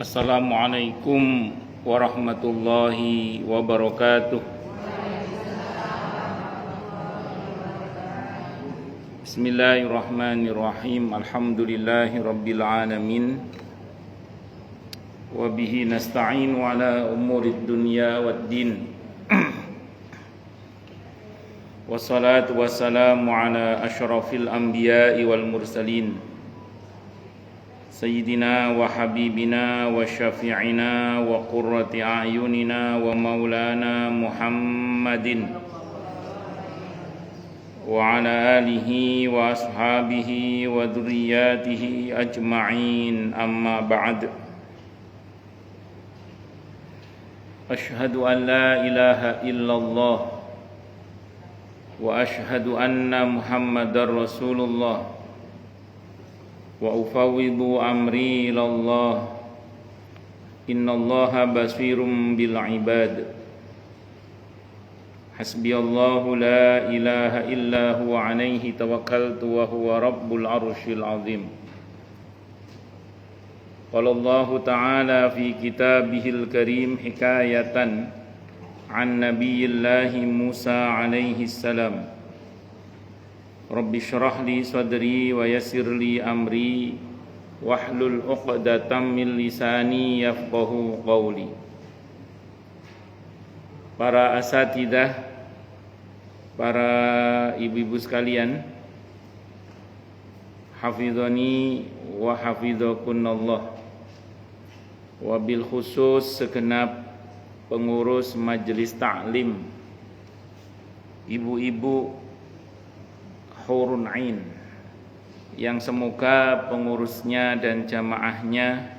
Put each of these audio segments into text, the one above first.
Assalamualaikum warahmatullahi wabarakatuh. Bismillahirrahmanirrahim. Alhamdulillahi rabbil alamin. Wa bihi nasta'inu ala umurid dunya waddin. Wassalatu wassalamu ala asyrafil anbiya'i wal mursalin, Sayyidina wa habibina wa syafi'ina wa qurrati a'yunina wa maulana Muhammadin wa ala alihi wa ashabihi wa dhurriyyatihi ajma'in, amma ba'd. Ashhadu an la ilaha illallah wa ashhadu anna Muhammadar Rasulullah wa ufawwidu amri ilallah. Innallaha basirum bil ibad. Hasbiyallahu la ilaha illa huwa alaihi tawakkaltu wa huwa rabbul arsyil azim. Qala Allah ta'ala fi kitabihil karim hikayatan an nabiyillahi Musa alaihi salam. Rabbi syrah li sadri wa yassir li amri wahlul 'uqdatam min lisani yafqahu qawli. Para asatidah, para ibu-ibu sekalian, hafizani wa hafizakunallah. Wabil khusus segenap pengurus majelis ta'lim, ibu-ibu hurun ain, yang semoga pengurusnya dan jamaahnya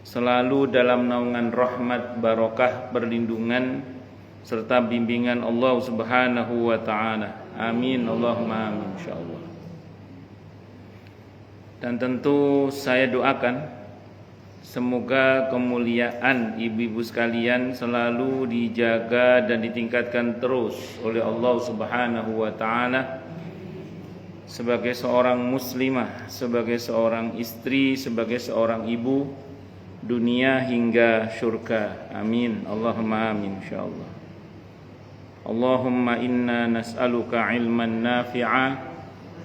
selalu dalam naungan rahmat, barokah, perlindungan serta bimbingan Allah Subhanahu wa ta'ala. Amin, Allahumma amin, insyaallah. Dan tentu saya doakan semoga kemuliaan ibu-ibu sekalian selalu dijaga dan ditingkatkan terus oleh Allah Subhanahu wa ta'ala sebagai seorang muslimah, sebagai seorang istri, sebagai seorang ibu, dunia hingga syurga. Amin, Allahumma amin, insyaallah. Allahumma inna nas'aluka ilman nafi'a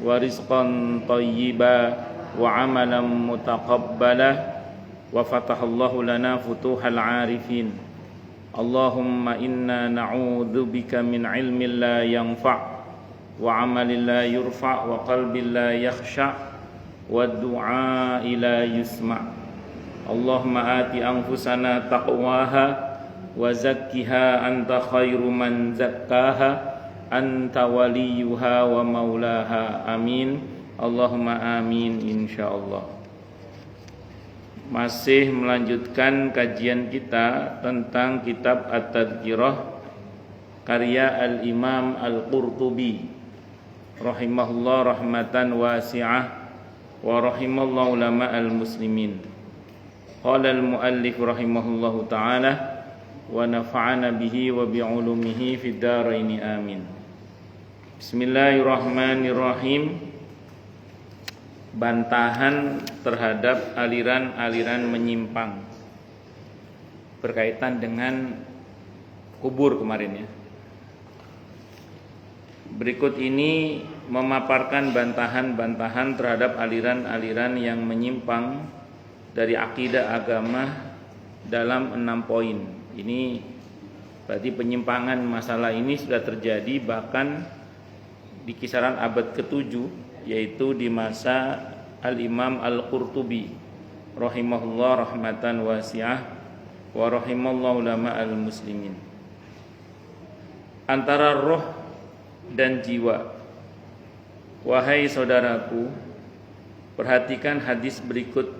wa rizqan thayyiba wa amalan mutaqabbala wa fatahallahu lana futuhal arifin. Allahumma inna na'udzubika min ilmin la yanfa' wa amalin la yurfa' wa qalbin la yakhsha' wa du'a la yusma'. Allahumma ati anfusana taqwaha wa zakkiha anta khairu man zakkaha anta waliyuha wa maulaha. Amin, Allahumma amin, insyaallah. Masih melanjutkan kajian kita tentang kitab At-Tadhkirah karya Al-Imam Al-Qurtubi rahimahullah rahmatan wasi'ah wa rahimallahu ulama al-muslimin. Qala al-muallif rahimahullahu ta'ala wa nafa'ana bihi wa bi'ulumihi fid dharain amin. Bismillahirrahmanirrahim. Bantahan terhadap aliran-aliran menyimpang berkaitan dengan kubur kemarin ya. Berikut ini memaparkan bantahan-bantahan terhadap aliran-aliran yang menyimpang dari akidah agama dalam 6 poin. Ini berarti penyimpangan masalah ini sudah terjadi bahkan di kisaran abad ke-7, yaitu di masa Al-Imam Al-Qurtubi rahimahullah rahmatan wasi'ah wa rahimallahu ulama al-muslimin. Antara roh dan jiwa. Wahai saudaraku, perhatikan hadis berikut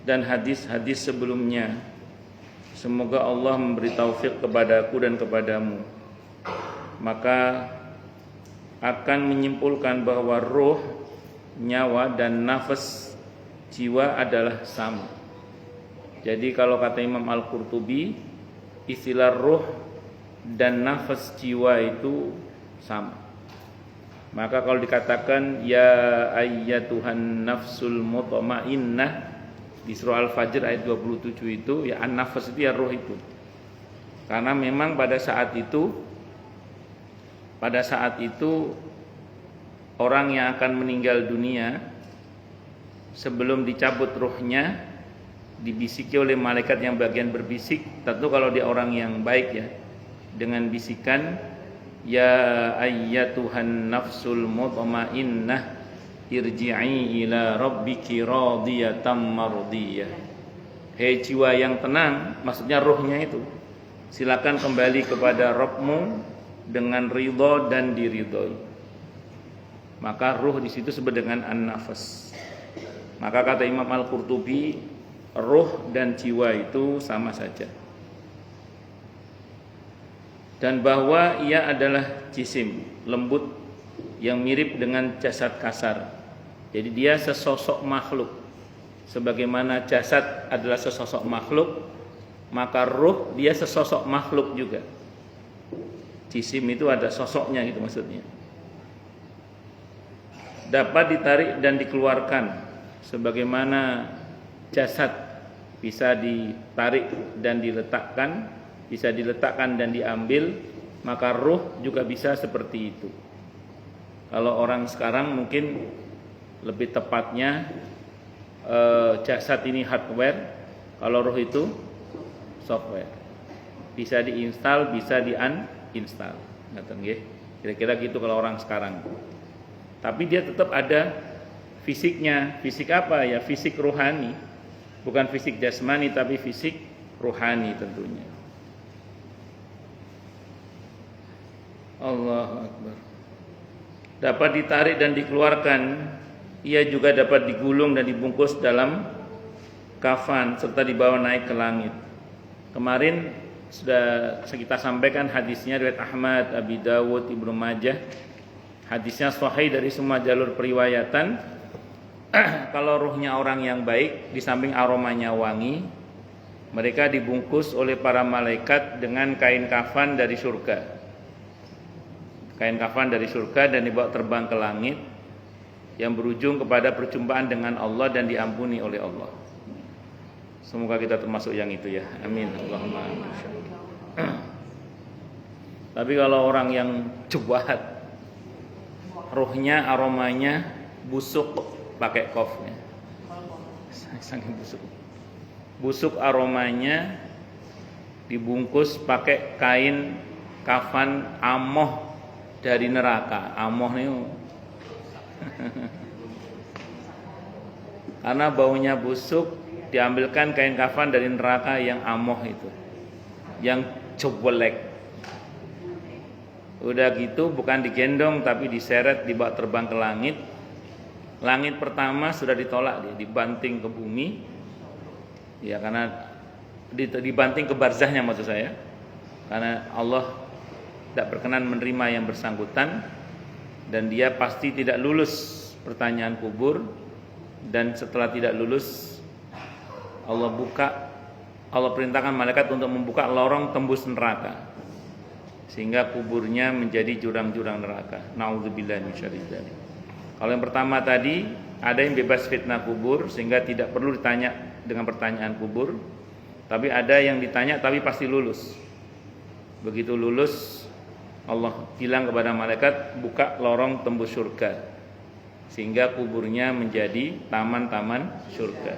dan hadis-hadis sebelumnya. Semoga Allah memberi taufik kepadaku dan kepadamu. Maka akan menyimpulkan bahwa roh, nyawa dan nafas jiwa adalah sama. Jadi kalau kata Imam Al-Qurtubi, istilah roh dan nafas jiwa itu sama. Maka kalau dikatakan ya ayyatuhan nafsul mutmainnah Di surah Al-Fajr ayat 27 itu ya an-nafas itu ya ruh itu. Karena memang pada saat itu orang yang akan meninggal dunia sebelum dicabut ruhnya dibisiki oleh malaikat yang bagian berbisik. Tentu kalau dia orang yang baik ya, dengan bisikan ya ayyatuhan nafsul mutmainnah irji'i ila rabbiki radiyatan mardiyah. Hei jiwa yang tenang, maksudnya ruhnya itu, silakan kembali kepada Rabbmu dengan ridha dan diridhoi. Maka ruh di situ disebut dengan an-nafas. Maka kata Imam Al-Qurtubi, ruh dan jiwa itu sama saja. Dan bahwa ia adalah jisim, lembut yang mirip dengan jasad kasar. Jadi dia sesosok makhluk. Sebagaimana jasad adalah sesosok makhluk, maka ruh dia sesosok makhluk juga. Jisim itu ada sosoknya gitu maksudnya. Dapat ditarik dan dikeluarkan sebagaimana jasad bisa ditarik dan diletakkan, bisa diletakkan dan diambil, maka ruh juga bisa seperti itu. Kalau orang sekarang mungkin lebih tepatnya jasad ini hardware, kalau ruh itu software. Bisa diinstal, bisa di-uninstall. Ngaten nggih. Kira-kira gitu kalau orang sekarang. Tapi dia tetap ada fisiknya. Fisik apa ya? Fisik rohani. Bukan fisik jasmani tapi fisik rohani tentunya. Allahu Akbar. Dapat ditarik dan dikeluarkan. Ia juga dapat digulung dan dibungkus dalam kafan serta dibawa naik ke langit. Kemarin sudah kita sampaikan hadisnya riwayat Ahmad, Abi Dawud, Ibnu Majah. Hadisnya sahih dari semua jalur periwayatan. Kalau ruhnya orang yang baik, di samping aromanya wangi, mereka dibungkus oleh para malaikat dengan kain kafan dari surga. Kain kafan dari surga dan dibawa terbang ke langit yang berujung kepada perjumpaan dengan Allah dan diampuni oleh Allah. Semoga kita termasuk yang itu ya. Amin. Allahumma amin. Tapi kalau orang yang jahat, ruhnya aromanya busuk, pakai kofnya. Saking busuk. Busuk aromanya dibungkus pakai kain kafan amoh dari neraka. Amoh nih karena baunya busuk, diambilkan kain kafan dari neraka yang amoh itu, yang cobolek. Udah gitu bukan digendong tapi diseret, dibawa terbang ke langit. Langit pertama sudah ditolak, dia dibanting ke bumi. Ya karena dibanting ke barzahnya maksud saya. Karena Allah tidak berkenan menerima yang bersangkutan dan dia pasti tidak lulus pertanyaan kubur. Dan setelah tidak lulus, Allah perintahkan malaikat untuk membuka lorong tembus neraka sehingga kuburnya menjadi jurang-jurang neraka. Nauzubillahi min syarri dzalik. Kalau yang pertama tadi ada yang bebas fitnah kubur sehingga tidak perlu ditanya dengan pertanyaan kubur, tapi ada yang ditanya tapi pasti lulus. Begitu lulus, Allah bilang kepada malaikat, buka lorong tembus surga sehingga kuburnya menjadi taman-taman surga.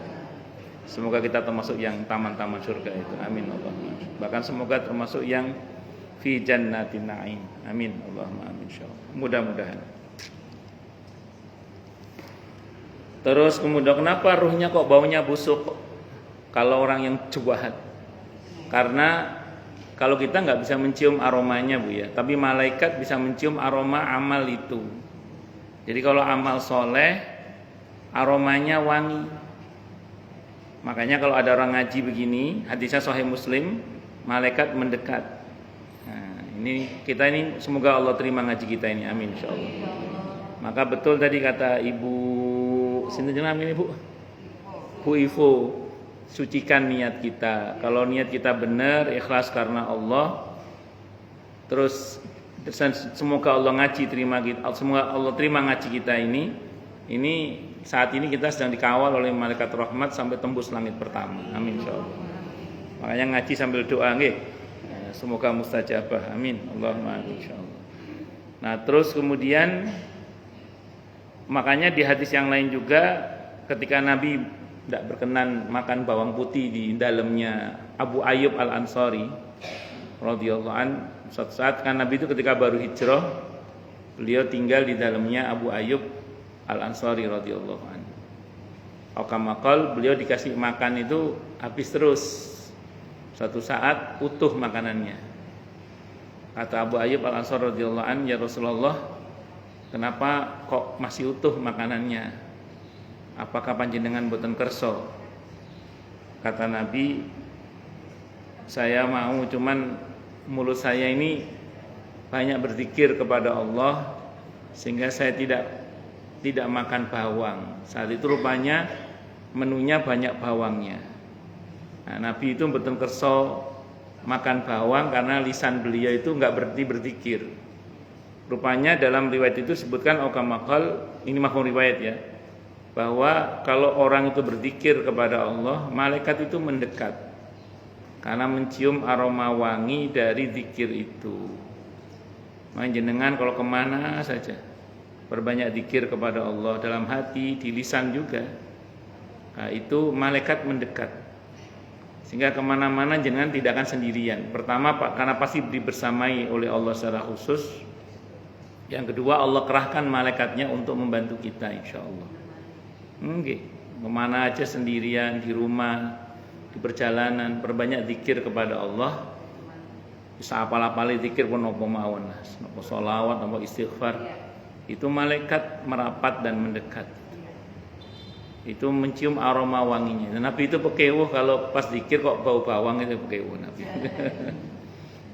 Semoga kita termasuk yang taman-taman surga itu. Amin Allahumma. Bahkan semoga termasuk yang fi jannatin na'im. Amin Allahumma amin insyaallah. Mudah-mudahan. Terus kemudian kenapa ruhnya kok baunya busuk kalau orang yang jahat? Karena kalau kita nggak bisa mencium aromanya Bu ya, tapi malaikat bisa mencium aroma amal itu. Jadi kalau amal soleh aromanya wangi. Makanya kalau ada orang ngaji begini, hadisnya Sahih Muslim, malaikat mendekat. Nah, kita ini semoga Allah terima ngaji kita ini, amin insyaallah. Maka betul tadi kata Ibu sinten jenengan ini Bu? Bu Ivo, sucikan niat kita. Kalau niat kita benar, ikhlas karena Allah, terus semoga Allah ngaji terima kita, semoga Allah terima ngaji kita ini saat ini kita sedang dikawal oleh malaikat rahmat sampai tembus langit pertama. Amin insyaallah. Makanya ngaji sambil doa nggih. Semoga mustajabah. Amin. Allahumma amin insyaallah. Nah, terus kemudian makanya di hadis yang lain juga ketika Nabi tidak berkenan makan bawang putih di dalamnya Abu Ayyub Al-Ansari radhiyallahu an, suatu saat kan Nabi itu ketika baru hijrah, beliau tinggal di dalamnya Abu Ayyub Al-Ansari radhiyallahu an. Aukamakal beliau dikasih makan itu habis terus. Suatu saat utuh makanannya. Kata Abu Ayyub Al-Ansari radhiyallahu an, "Ya Rasulullah, kenapa kok masih utuh makanannya? Apakah panjenengan boten kerso?" Kata Nabi, "Saya mau, cuman mulut saya ini banyak berzikir kepada Allah sehingga saya tidak makan bawang." Saat itu rupanya menunya banyak bawangnya. Nah, Nabi itu boten kerso makan bawang karena lisan beliau itu enggak berhenti berzikir. Rupanya dalam riwayat itu sebutkan aukamakal, ini mafhum riwayat ya, bahwa kalau orang itu berzikir kepada Allah, malaikat itu mendekat karena mencium aroma wangi dari zikir itu. Jenengan kalau kemana saja perbanyak zikir kepada Allah dalam hati, di lisan juga, nah, itu malaikat mendekat sehingga kemana-mana jenengan tidak akan sendirian. Pertama Pak, karena pasti dibersamai oleh Allah secara khusus. Yang kedua, Allah kerahkan malaikatnya untuk membantu kita insya Allah. Kemana aja sendirian, di rumah, di perjalanan, perbanyak zikir kepada Allah. Bisa apal-apali zikir pun nopo mawon, nopo sholawat, nopo istighfar. Itu malaikat merapat dan mendekat. Itu mencium aroma wanginya. Dan Nabi itu pekewuh kalau pas zikir kok bau bawang, itu pekewuh Nabi.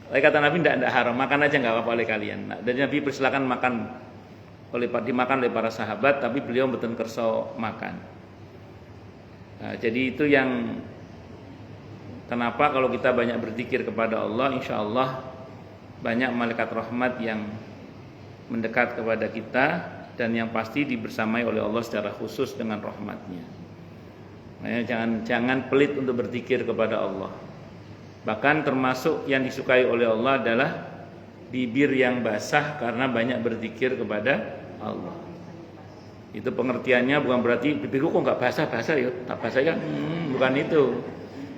Kata Nabi tidak haram, makan aja nggak apa-apa oleh kalian. Nah, dan Nabi persilakan dimakan oleh para sahabat, tapi beliau betul kerso makan. Nah, jadi itu yang kenapa kalau kita banyak berzikir kepada Allah, insya Allah banyak malaikat rahmat yang mendekat kepada kita, dan yang pasti dibersamai oleh Allah secara khusus dengan rahmatnya. Makanya jangan pelit untuk berzikir kepada Allah. Bahkan termasuk yang disukai oleh Allah adalah bibir yang basah karena banyak berzikir kepada Allah. Itu pengertiannya bukan berarti bibirku kok nggak basah-basah ya, tak basah kan? Bukan itu.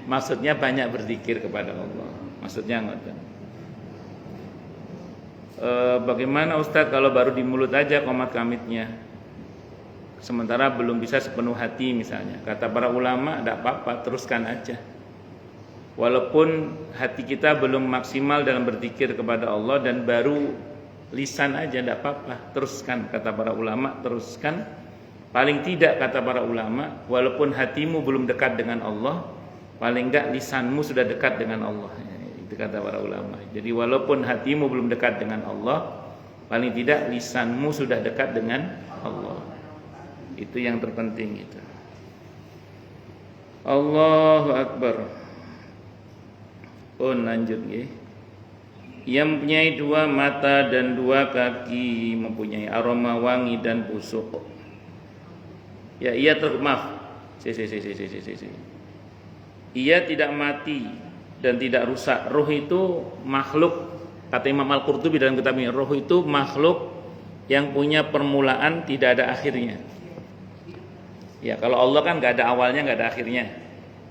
Maksudnya banyak berzikir kepada Allah. Maksudnya ngoten. Bagaimana Ustadz kalau baru di mulut aja qomat kamitnya, sementara belum bisa sepenuh hati misalnya? Kata para ulama, tidak apa-apa, teruskan aja. Walaupun hati kita belum maksimal dalam berzikir kepada Allah dan baru lisan aja, tidak apa-apa, teruskan. Kata para ulama, teruskan. Paling tidak kata para ulama, walaupun hatimu belum dekat dengan Allah, paling enggak lisanmu sudah dekat dengan Allah. Itu kata para ulama. Jadi walaupun hatimu belum dekat dengan Allah, paling tidak lisanmu sudah dekat dengan Allah. Itu yang terpenting itu. Allahu Akbar. Lanjut nggih. Ia mempunyai dua mata dan dua kaki, mempunyai aroma wangi dan busuk. Ya, maaf. Ia tidak mati dan tidak rusak. Ruh itu makhluk, kata Imam Al-Qurtubi dalam kitabnya, ruh itu makhluk yang punya permulaan, tidak ada akhirnya. Ya, kalau Allah kan nggak ada awalnya, nggak ada akhirnya.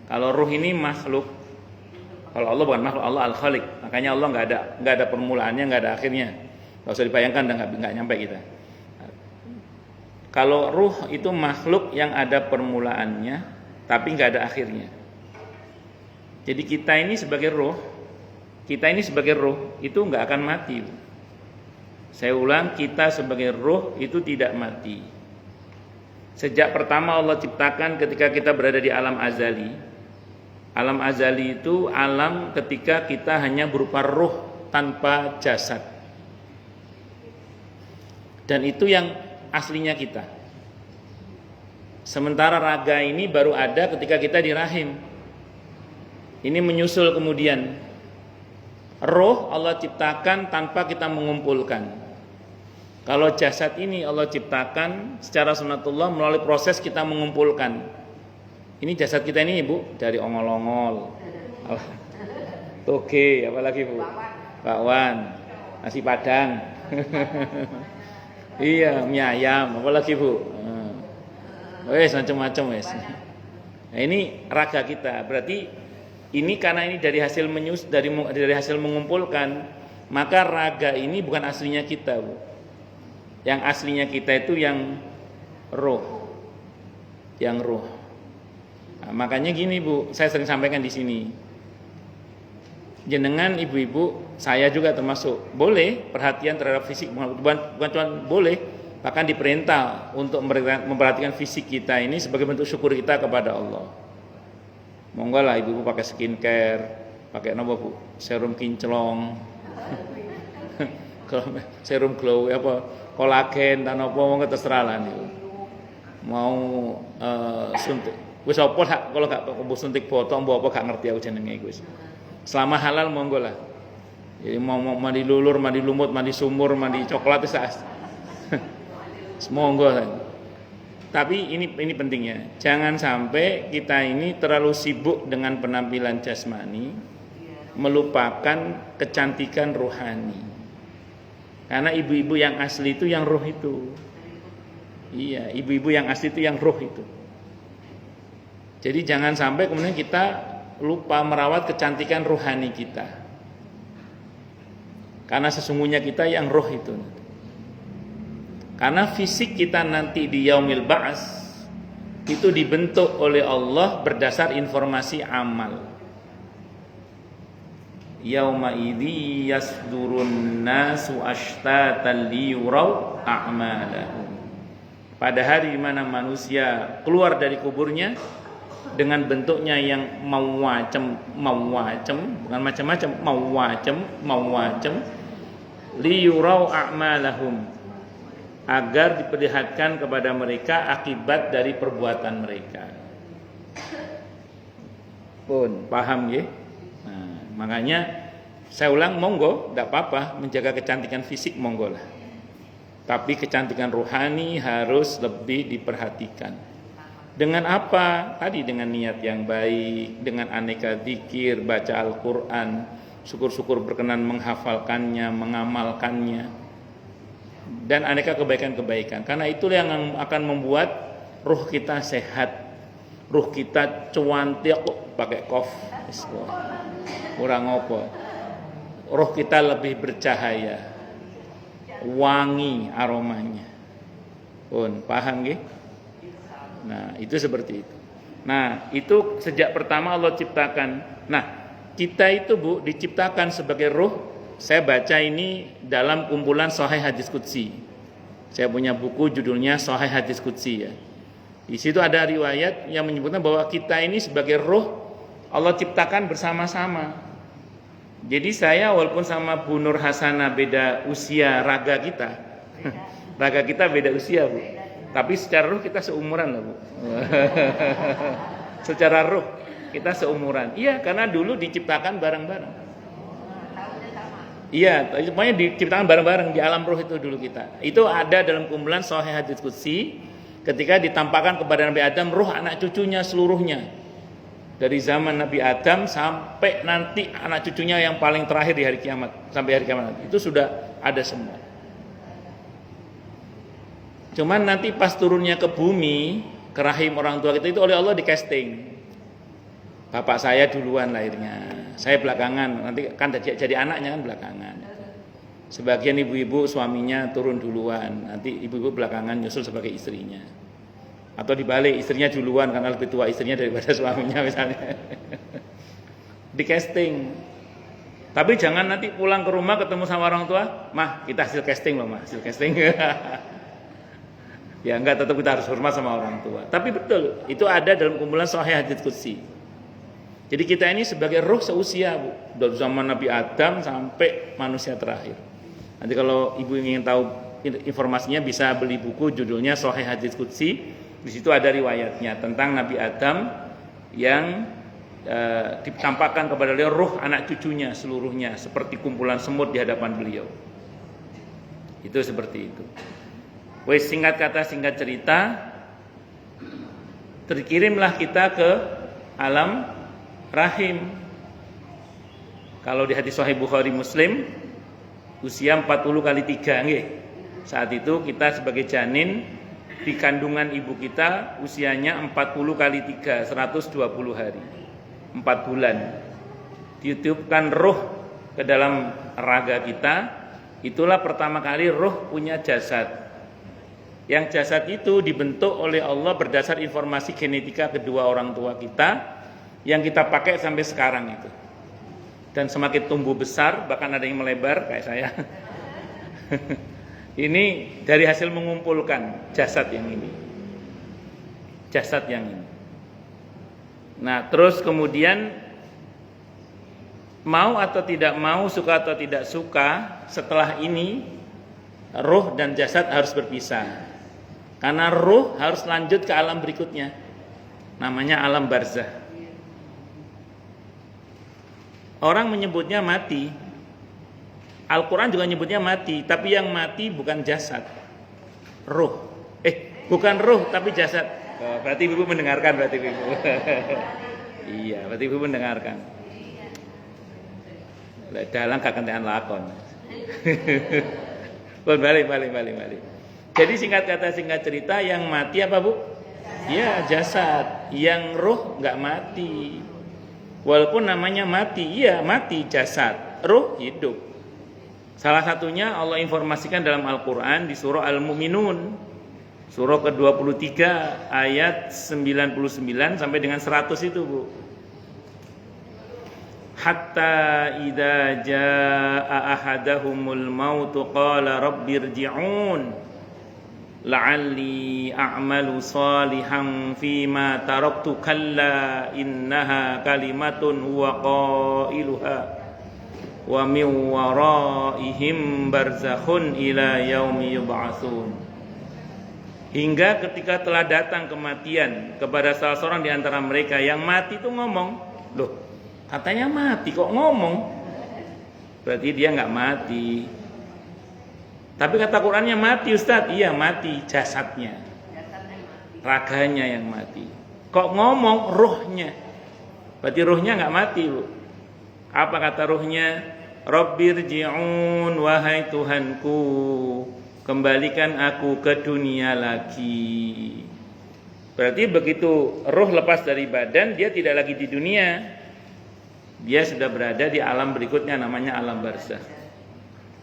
Kalau ruh ini makhluk, kalau Allah bukan makhluk, Allah Al-Khaliq. Makanya Allah nggak ada permulaannya, nggak ada akhirnya. Nggak usah dibayangkan, nggak nyampe kita. Kalau ruh itu makhluk yang ada permulaannya, tapi nggak ada akhirnya. Jadi kita ini sebagai roh itu nggak akan mati. Saya ulang, kita sebagai roh itu tidak mati. Sejak pertama Allah ciptakan ketika kita berada di alam azali. Alam azali itu alam ketika kita hanya berupa roh tanpa jasad. Dan itu yang aslinya kita. Sementara raga ini baru ada ketika kita di rahim. Ini menyusul kemudian. Roh Allah ciptakan tanpa kita mengumpulkan. Kalau jasad ini Allah ciptakan secara sunatullah melalui proses kita mengumpulkan. Ini jasad kita ini Ibu dari ongol-ongol, toge, apalagi Bu? Bakwan, nasi padang, iya, mie ayam, apalagi Bu? Wes macam-macam wes. Nah, ini raga kita. Berarti ini karena ini dari hasil dari hasil mengumpulkan, maka raga ini bukan aslinya kita, Bu. Yang aslinya kita itu yang roh. Yang roh. Nah, makanya gini Bu, saya sering sampaikan di sini. Jenengan ibu-ibu, saya juga termasuk, boleh perhatian terhadap fisik, bukan cuma boleh, bahkan diperintah untuk memperhatikan fisik kita ini sebagai bentuk syukur kita kepada Allah. Monggo lah ibu-ibu pakai skincare, pakai apa Bu? Serum kinclong, serum glow apa, kolagen dan apa monggo terserah lah niku. Mau suntik, wis apa kalau gak suntik botol mbok apa gak ngerti aku jenenge iku wis. Selama halal monggo lah. Jadi mau mandi lulur, mandi lumut, mandi sumur, mandi coklat itu semoga. Tapi ini pentingnya. Jangan sampai kita ini terlalu sibuk dengan penampilan jasmani, melupakan kecantikan rohani. Karena ibu-ibu yang asli itu yang roh itu. Iya, ibu-ibu yang asli itu yang roh itu. Jadi jangan sampai kemudian kita lupa merawat kecantikan rohani kita. Karena sesungguhnya kita yang roh itu. Karena fisik kita nanti di yaumil ba'ats itu dibentuk oleh Allah berdasar informasi amal. Yauma idzi yasdurun nasu ashtatan liyuraw a'malahum. Pada hari di mana manusia keluar dari kuburnya dengan bentuknya yang mawacem, bukan macam-macam, mawacem, liyuraw a'malahum, agar diperlihatkan kepada mereka akibat dari perbuatan mereka. Pun paham ya? Nah, makanya saya ulang, monggo, tidak apa-apa menjaga kecantikan fisik, monggo lah. Tapi kecantikan rohani harus lebih diperhatikan. Dengan apa? Tadi dengan niat yang baik, dengan aneka zikir, baca Al-Quran, syukur-syukur berkenan menghafalkannya, mengamalkannya, dan aneka kebaikan-kebaikan. Karena itulah yang akan membuat ruh kita sehat, ruh kita cuantiak, pakai kof, kurang apa, ruh kita lebih bercahaya, wangi aromanya. Pun paham nggih? Nah, itu seperti itu. Nah, itu sejak pertama Allah ciptakan. Nah, kita itu Bu diciptakan sebagai ruh. Saya baca ini dalam kumpulan Sahih Hadis Qudsi. Saya punya buku judulnya Sahih Hadis Qudsi ya. Di situ ada riwayat yang menyebutkan bahwa kita ini sebagai ruh Allah ciptakan bersama-sama. Jadi saya walaupun sama Bu Nur Hasanah beda usia raga kita. Raga kita beda usia Bu. Tapi secara ruh kita seumuran lah Bu. Secara ruh kita seumuran. Iya, karena dulu diciptakan bareng-bareng. Iya, pokoknya diciptakan bareng-bareng di alam roh itu dulu kita. Itu ada dalam kumpulan Sahih Hadits Qudsi ketika ditampakkan kepada Nabi Adam roh anak cucunya seluruhnya. Dari zaman Nabi Adam sampai nanti anak cucunya yang paling terakhir di hari kiamat, sampai hari kiamat. Itu sudah ada semua. Cuman nanti pas turunnya ke bumi, ke rahim orang tua kita itu oleh Allah di casting. Bapak saya duluan lahirnya, saya belakangan, nanti kan jadi anaknya kan belakangan. Sebagian ibu-ibu suaminya turun duluan, nanti ibu-ibu belakangan nyusul sebagai istrinya. Atau dibalik, istrinya duluan karena lebih tua istrinya daripada suaminya misalnya. Di casting. Tapi jangan nanti pulang ke rumah ketemu sama orang tua, "Mah, kita hasil casting loh, Mah, hasil casting." Ya enggak, tetap kita harus hormat sama orang tua. Tapi betul, itu ada dalam kumpulan Sahih Hadits Qudsi. Jadi kita ini sebagai roh seusia Bu, dari zaman Nabi Adam sampai manusia terakhir. Nanti kalau ibu ingin tahu informasinya bisa beli buku judulnya Sahih Hadits Qudsi. Di situ ada riwayatnya tentang Nabi Adam yang ditampakkan kepada beliau roh anak cucunya seluruhnya seperti kumpulan semut di hadapan beliau. Itu seperti itu. Wes, singkat kata singkat cerita, terkirimlah kita ke alam rahim. Kalau di hadis Sahih Bukhari Muslim, usia 40 kali 3 nggih. Saat itu kita sebagai janin di kandungan ibu kita usianya 40 kali 3, 120 hari. 4 bulan. Ditiupkan ruh ke dalam raga kita, itulah pertama kali ruh punya jasad. Yang jasad itu dibentuk oleh Allah berdasar informasi genetika kedua orang tua kita yang kita pakai sampai sekarang itu. Dan semakin tumbuh besar, bahkan ada yang melebar kayak saya. Ini dari hasil mengumpulkan jasad yang ini. Jasad yang ini. Nah, terus kemudian mau atau tidak mau, suka atau tidak suka, setelah ini ruh dan jasad harus berpisah. Karena ruh harus lanjut ke alam berikutnya, namanya alam barzah. Orang menyebutnya mati, Al-Quran juga menyebutnya mati, tapi yang mati bukan jasad, ruh. Bukan ruh tapi jasad. Oh, berarti ibu mendengarkan, berarti ibu. Iya, berarti ibu mendengarkan. Dalang kakentean lakon. Balik. Jadi singkat kata singkat cerita, yang mati apa bu? Ya jasad. Yang ruh nggak mati. Walaupun namanya mati, iya mati jasad, ruh hidup. Salah satunya Allah informasikan dalam Al-Quran di surah Al-Mu'minun, surah ke-23 ayat 99 sampai dengan 100 itu bu. Hatta idza jaa ahadahumul mautu qala rabbirji'un la'alli a'malu salihan fima taraktu kalla innaha kalimatun huwa qailuha wa min waraihim barzakhun ila yaumi yub'atsun. Hingga ketika telah datang kematian kepada salah seorang di antara mereka, yang mati itu ngomong, loh katanya mati kok ngomong, berarti dia nggak mati. Tapi kata Qurannya mati Ustaz. Iya mati jasadnya, raganya yang mati. Kok ngomong ruhnya, berarti ruhnya nggak mati bu. Apa kata ruhnya? Rabbirji'un, wahai Tuhanku, kembalikan aku ke dunia lagi. Berarti begitu ruh lepas dari badan, dia tidak lagi di dunia, dia sudah berada di alam berikutnya, namanya alam barzakh.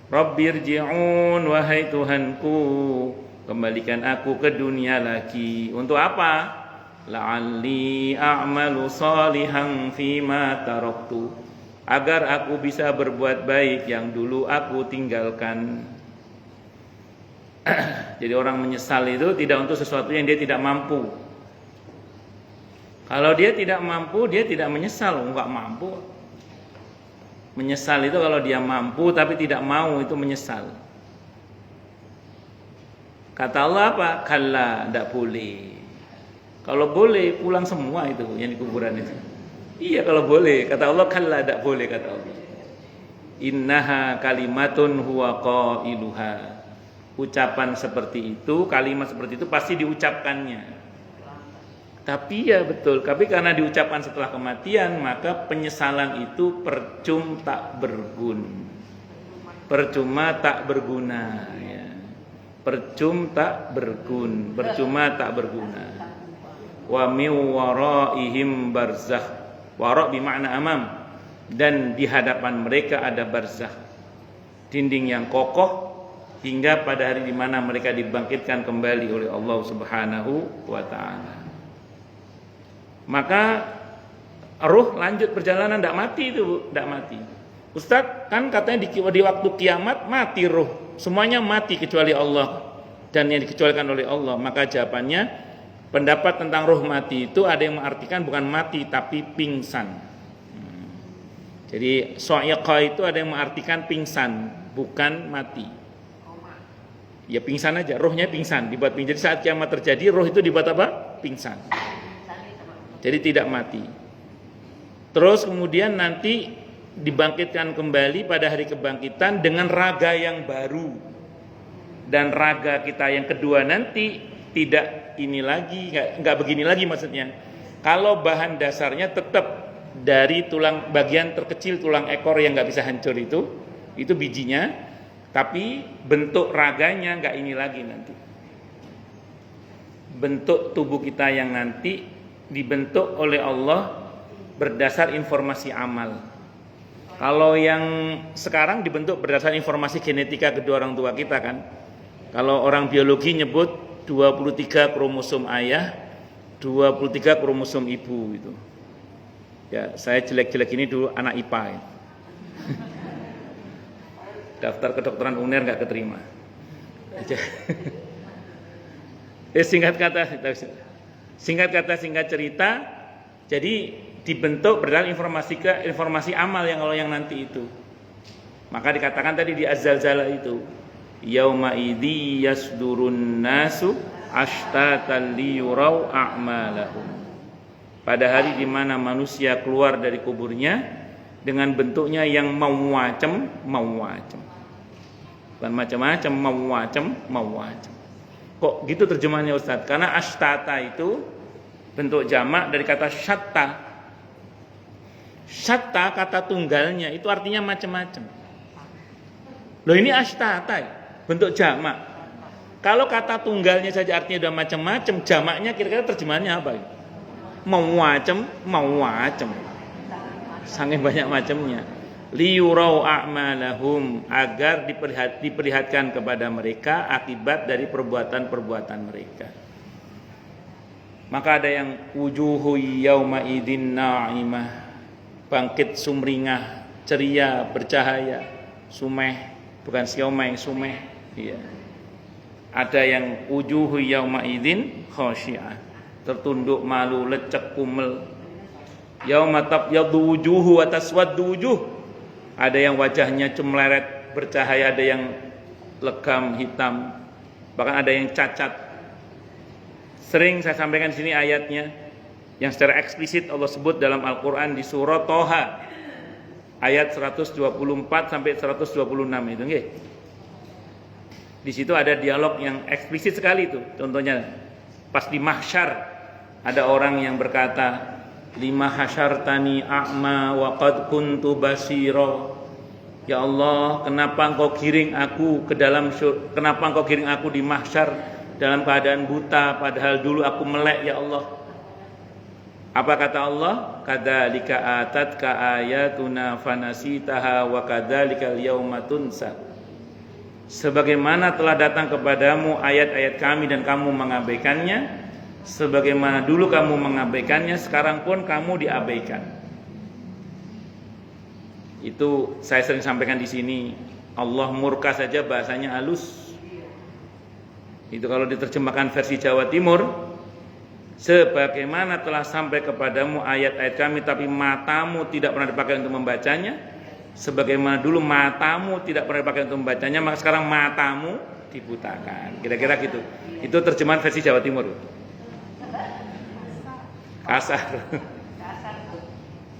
Rabbirji'un, wahai Tuhanku, kembalikan aku ke dunia lagi. Untuk apa? La'alli a'malu salihan fima taraktu, agar aku bisa berbuat baik yang dulu aku tinggalkan. Jadi orang menyesal itu tidak untuk sesuatu yang dia tidak mampu. Kalau dia tidak mampu, dia tidak menyesal. Enggak mampu. Menyesal itu kalau dia mampu tapi tidak mau, itu menyesal. Kata Allah apa? Kalla, tidak boleh. Kalau boleh pulang semua itu yang di kuburan itu. Iya kalau boleh. Kata Allah kalla, tidak boleh kata Allah. Innaha kalimatun huwa qailuha. Ucapan seperti itu, kalimat seperti itu pasti diucapkannya. Tapi ya betul, tapi karena diucapkan setelah kematian, maka penyesalan itu percuma tak berguna ya. Percuma tak berguna. Wa min waraihim barzakh. Wara' bermakna amam, dan di hadapan mereka ada barzakh, dinding yang kokoh hingga pada hari di mana mereka dibangkitkan kembali oleh Allah Subhanahu wa taala. Maka ruh lanjut perjalanan, tidak mati itu, tidak mati. Ustadz kan katanya di waktu kiamat mati ruh, semuanya mati kecuali Allah dan yang dikecualikan oleh Allah. Maka jawabannya, pendapat tentang ruh mati itu ada yang mengartikan bukan mati tapi pingsan. Jadi so'iqah itu ada yang mengartikan pingsan, bukan mati. Ya pingsan aja, rohnya pingsan, dibuat pingsan. Jadi saat kiamat terjadi, roh itu dibuat apa? Pingsan. Jadi tidak mati. Terus kemudian nanti dibangkitkan kembali pada hari kebangkitan dengan raga yang baru. dan raga kita yang kedua nanti tidak ini lagi, nggak begini lagi maksudnya. Kalau bahan dasarnya tetap dari tulang bagian terkecil tulang ekor yang nggak bisa hancur itu bijinya, tapi bentuk raganya nggak ini lagi nanti. Bentuk tubuh kita yang nanti dibentuk oleh Allah berdasar informasi amal. Kalau yang sekarang dibentuk berdasar informasi genetika kedua orang tua kita kan. Kalau orang biologi nyebut 23 kromosom ayah, 23 kromosom ibu itu. Ya, saya jelek-jelek ini dulu anak IPA ya. Daftar kedokteran UNER nggak keterima. Singkat cerita, jadi dibentuk berdasarkan informasi amal yang nanti itu. Maka dikatakan tadi di Az-Zalzalah itu, yauma idzi yasdurun nasu ashtatan liyurau a'malahum. Pada hari di mana manusia keluar dari kuburnya dengan bentuknya yang mau-macem. Bukan macam-macam, mau-macem. Kok gitu terjemahannya Ustaz? Karena ashtata itu bentuk jamak dari kata syatta. Syatta kata tunggalnya itu artinya macam-macam. Loh ini ashtata bentuk jamak. Kalau kata tunggalnya saja artinya udah macam-macam, jamaknya kira-kira terjemahannya apa? Mau-macem. Saking banyak macamnya. Liyurau a'malahum, agar diperlihatkan kepada mereka akibat dari perbuatan-perbuatan mereka. Maka ada yang wujuhu yauma idin na'imah, bangkit sumringah, ceria, bercahaya, sumeh, bukan siomay, sumeh. Iya. Ada yang wujuhu yauma idin khasyi'ah, tertunduk malu, lecek, kumel. Yauma tabyaddu wujuhu wa taswaddu wujuh. Ada yang wajahnya cemleret bercahaya, ada yang legam hitam, bahkan ada yang cacat. Sering saya sampaikan di sini ayatnya yang secara eksplisit Allah sebut dalam Al-Qur'an di surah Toha ayat 124 sampai 126 itu nggih. Di situ ada dialog yang eksplisit sekali itu. Contohnya pas di mahsyar ada orang yang berkata, lima hasyartani a'ma wa qad kuntu basira. Ya Allah, kenapa engkau giring aku di mahsyar dalam keadaan buta padahal dulu aku melek ya Allah. Apa kata Allah? Kadzalika atatka ayatuna fanasitaha wa kadzalikal yauma tunsa. Sebagaimana telah datang kepadamu ayat-ayat kami dan kamu mengabaikannya, sebagaimana dulu kamu mengabaikannya, sekarang pun kamu diabaikan. Itu saya sering sampaikan di sini. Allah murka saja bahasanya halus. Itu kalau diterjemahkan versi Jawa Timur, sebagaimana telah sampai kepadamu ayat-ayat kami tapi matamu tidak pernah dipakai untuk membacanya, sebagaimana dulu matamu tidak pernah dipakai untuk membacanya, maka sekarang matamu dibutakan. Kira-kira gitu. Itu terjemahan versi Jawa Timur. Kasar.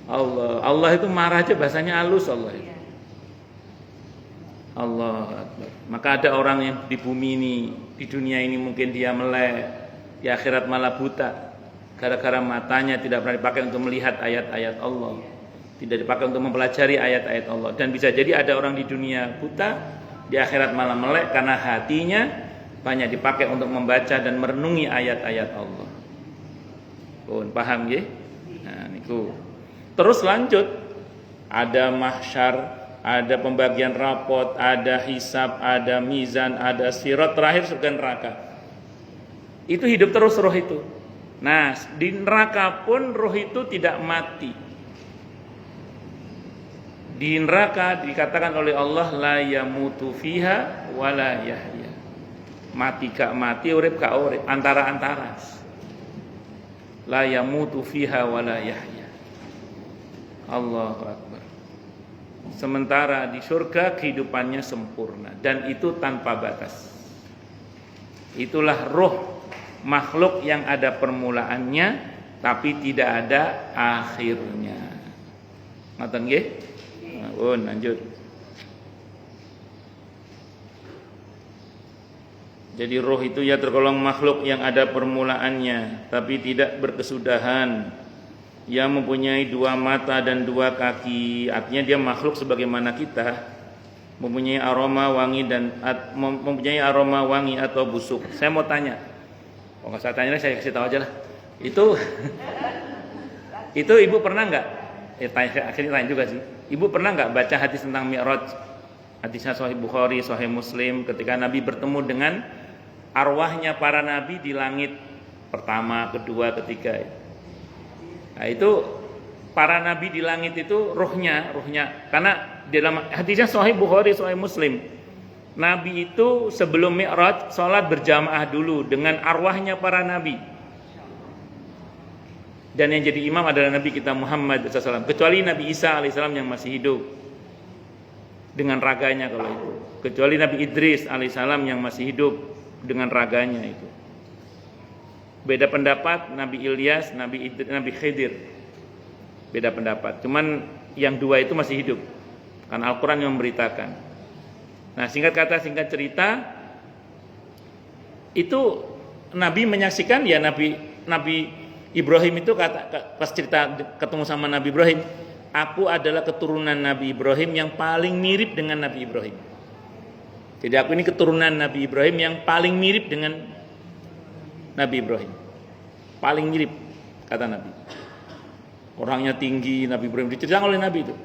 Allah itu marah aja bahasanya halus Allah itu. Allah Akbar. Maka ada orang yang di bumi ini, di dunia ini mungkin dia melek, di akhirat malah buta gara-gara matanya tidak pernah dipakai untuk melihat ayat-ayat Allah, tidak dipakai untuk mempelajari ayat-ayat Allah. Dan bisa jadi ada orang di dunia buta, di akhirat malah melek karena hatinya banyak dipakai untuk membaca dan merenungi ayat-ayat Allah. Paham ya? Nah, niku. Terus lanjut, ada mahsyar, ada pembagian rapot, ada hisab, ada mizan, ada sirat, terakhir surga neraka. Itu hidup terus roh itu. Nah, di neraka pun roh itu tidak mati. Di neraka dikatakan oleh Allah la yamutu fiha wala yahya. Mati gak mati, urip gak urip, antara-antara. La yamutu fiha wala yahya. Allahu Akbar. Sementara di surga kehidupannya sempurna dan itu tanpa batas. Itulah roh makhluk yang ada permulaannya tapi tidak ada akhirnya. Ngoten nggih? Lanjut. Jadi roh itu ya tergolong makhluk yang ada permulaannya tapi tidak berkesudahan, yang mempunyai dua mata dan dua kaki. Artinya dia makhluk sebagaimana kita, mempunyai aroma wangi atau busuk. Saya mau tanya, nggak saya tanya, saya kasih tahu aja lah. Itu ibu pernah nggak? Akhirnya tanya juga sih. Ibu pernah nggak baca hadis tentang Mi'raj? Hadisnya Sahih Bukhari, Sahih Muslim, ketika Nabi bertemu dengan arwahnya para nabi di langit pertama, kedua, ketiga. Nah itu para nabi di langit itu rohnya, karena di dalam hadisnya Sahih Bukhari, Sahih Muslim, Nabi itu sebelum Mi'raj sholat berjamaah dulu dengan arwahnya para nabi. Dan yang jadi imam adalah Nabi kita Muhammad SAW, kecuali Nabi Isa alaihissalam yang masih hidup dengan raganya kalau itu, kecuali Nabi Idris alaihissalam yang masih hidup dengan raganya itu. Beda pendapat Nabi Ilyas, Nabi Khidir, beda pendapat. Cuman yang dua itu masih hidup, karena Al-Quran yang memberitakan. Nah singkat kata singkat cerita, itu Nabi menyaksikan ya Nabi Ibrahim itu pas cerita ketemu sama Nabi Ibrahim, aku adalah keturunan Nabi Ibrahim yang paling mirip dengan Nabi Ibrahim. Jadi aku ini keturunan Nabi Ibrahim yang paling mirip dengan Nabi Ibrahim. Paling mirip, kata Nabi. Orangnya tinggi, Nabi Ibrahim diceritakan oleh Nabi itu.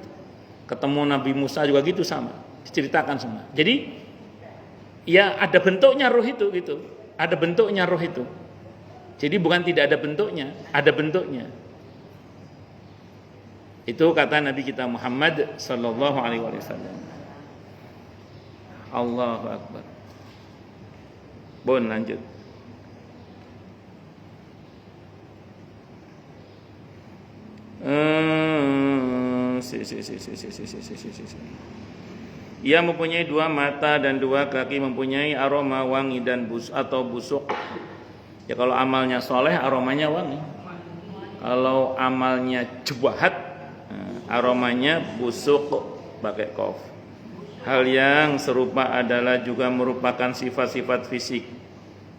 Ketemu Nabi Musa juga gitu sama, diceritakan semua. Jadi ya ada bentuknya roh itu gitu. Ada bentuknya roh itu. Jadi bukan tidak ada bentuknya, ada bentuknya. Itu kata Nabi kita Muhammad sallallahu alaihi wasallam. Allahu akbar. Bon lanjut. Ia mempunyai dua mata dan dua kaki, mempunyai aroma wangi dan busuk. Ya kalau amalnya soleh aromanya wangi. Kalau amalnya jahat aromanya busuk, pakai qaf. Hal yang serupa adalah juga merupakan sifat-sifat fisik,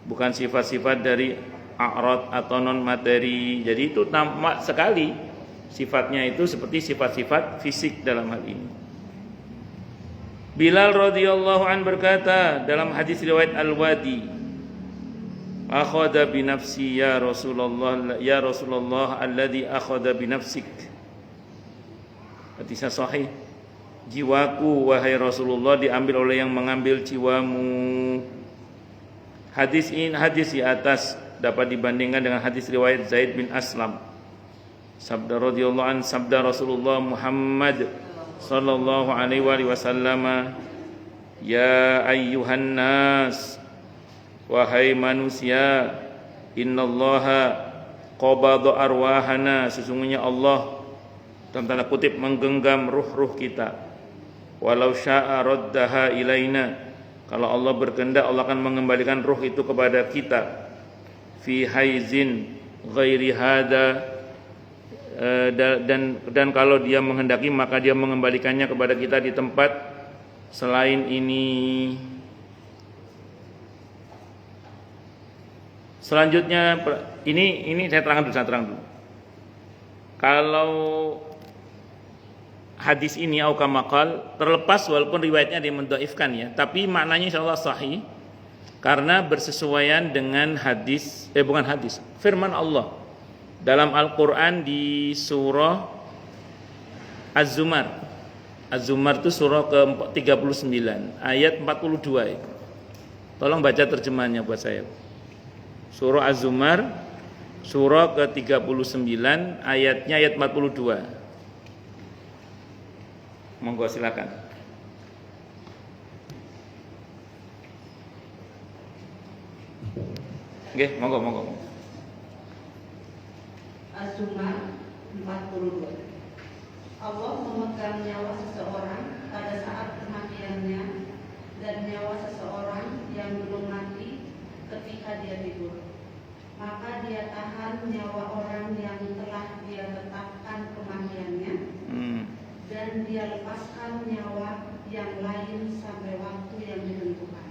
bukan sifat-sifat dari a'rad atau non materi. Jadi itu tampak sekali sifatnya itu seperti sifat-sifat fisik dalam hal ini. Bilal radhiyallahu an berkata dalam hadis riwayat Al-Wadi, akhadha bi nafsi ya Rasulullah alladhi akhadha bi nafsik. Hadisnya sahih. Jiwaku wahai Rasulullah diambil oleh yang mengambil jiwamu. Hadis di atas dapat dibandingkan dengan hadis riwayat Zaid bin Aslam. Sabda radhiyallahu an, sabda Rasulullah Muhammad sallallahu alaihi wasallam, ya ayyuhan nas, wahai manusia, innallaha qabada arwahana, sesungguhnya Allah dalam tanda kutip menggenggam ruh-ruh kita. Walau syaa raddaha ilaina, kalau Allah berkehendak Allah akan mengembalikan ruh itu kepada kita. Fi haizin ghairi hada, dan kalau dia menghendaki maka dia mengembalikannya kepada kita di tempat selain ini. Selanjutnya ini saya terang dulu. Kalau hadis ini au kama qal, terlepas walaupun riwayatnya dia mendhaifkan ya, tapi maknanya insyaallah sahih karena bersesuaian dengan firman Allah dalam Al-Qur'an di surah Az-Zumar. Az-Zumar itu surah ke-39 ayat 42 itu. Tolong baca terjemahannya buat saya. Surah Az-Zumar surah ke-39 ayatnya ayat 42. Monggo silakan. Nggih, monggo. Az-Zumar 42. Allah memegang nyawa seseorang pada saat kematiannya dan nyawa seseorang yang belum mati ketika dia tidur. Maka dia tahan nyawa orang yang telah dia tetapkan kematiannya, dan dia lepaskan nyawa yang lain sampai waktu yang ditentukan.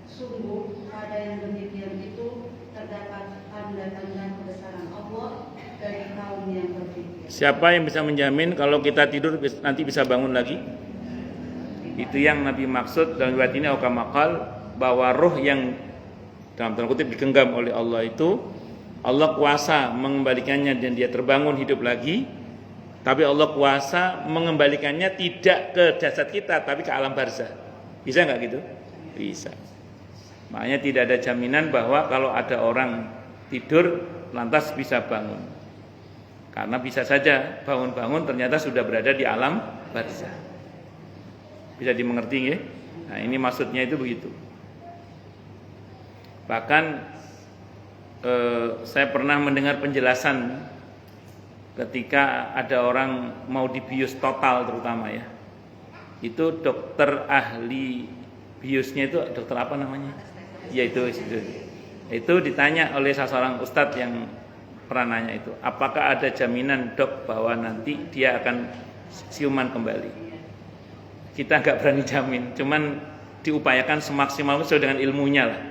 Sungguh pada yang demikian itu terdapat tanda-tanda kebesaran Allah dari kaum yang berpikir. Siapa yang bisa menjamin kalau kita tidur nanti bisa bangun lagi? Itu yang Nabi maksud dalam riwayat ini aukamakal, bahwa roh yang dalam tanda kutip digenggam oleh Allah itu, Allah kuasa mengembalikannya dan dia terbangun hidup lagi. Tapi Allah kuasa mengembalikannya tidak ke jasad kita, tapi ke alam barzah. Bisa nggak gitu? Bisa. Makanya tidak ada jaminan bahwa kalau ada orang tidur lantas bisa bangun. Karena bisa saja bangun-bangun ternyata sudah berada di alam barzah. Bisa dimengerti ya? Nah, ini maksudnya itu begitu. Bahkan saya pernah mendengar penjelasan ketika ada orang mau dibius total terutama ya. Itu dokter ahli biusnya itu dokter apa namanya? Ya itu ditanya oleh seorang ustadz yang pernah nanya itu, apakah ada jaminan dok bahwa nanti dia akan siuman kembali? Kita nggak berani jamin, cuman diupayakan semaksimal sesuai dengan ilmunya lah,